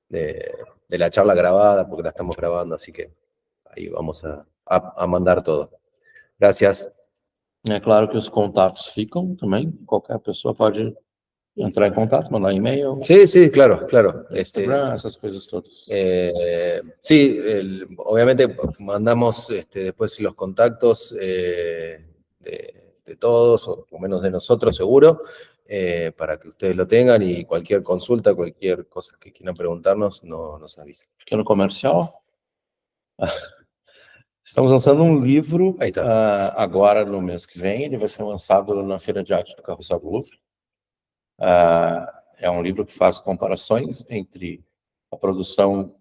de la charla grabada, porque la estamos grabando, así que ahí vamos a mandar todo. Gracias. É claro que os contatos ficam também, qualquer pessoa pode entrar em contato, mandar e-mail, Sí, claro. Instagram, essas coisas todas. Sí, obviamente mandamos después los contactos de todos, o por lo menos de nosotros seguro, para que ustedes lo tengan y cualquier consulta, cualquier cosa que quieran preguntarnos, nos avisen. Pequeno comercial. Estamos lançando um livro Aí tá. agora no mês que vem, ele vai ser lançado na Feira de Arte do Carrossel do Louvre. É um livro que faz comparações entre a produção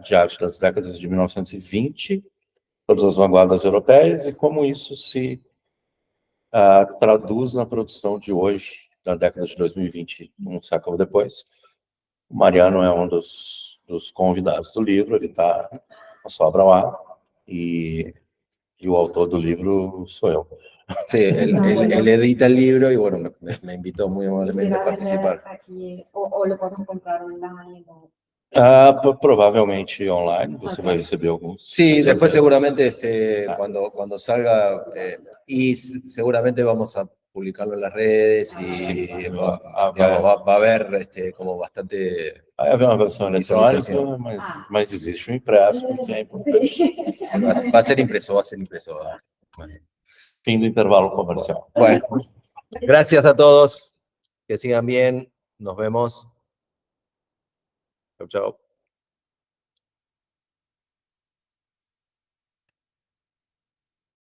de arte das décadas de 1920, todas as vanguardas europeias, e como isso se traduz na produção de hoje, da década de 2020, um século depois. O Mariano é um dos convidados do livro, ele está com a sua obra lá, e o autor do livro sou eu. Sí, él edita el libro y bueno, me invitó muy amablemente a Quisiera participar. vender aquí, o lo podemos comprar online. Provavelmente online, você vai receber alguns. Sí, después seguramente cuando salga, y seguramente vamos a publicarlo en las redes y Sí, va a haber como bastante... Vai haver uma versão visualização. eletrônica, mas existe um impresso, que é importante. Sí. Va a ser impreso. Fim do intervalo comercial. Bueno, gracias a todos, que sigan bien, nos vemos. Chau, chau.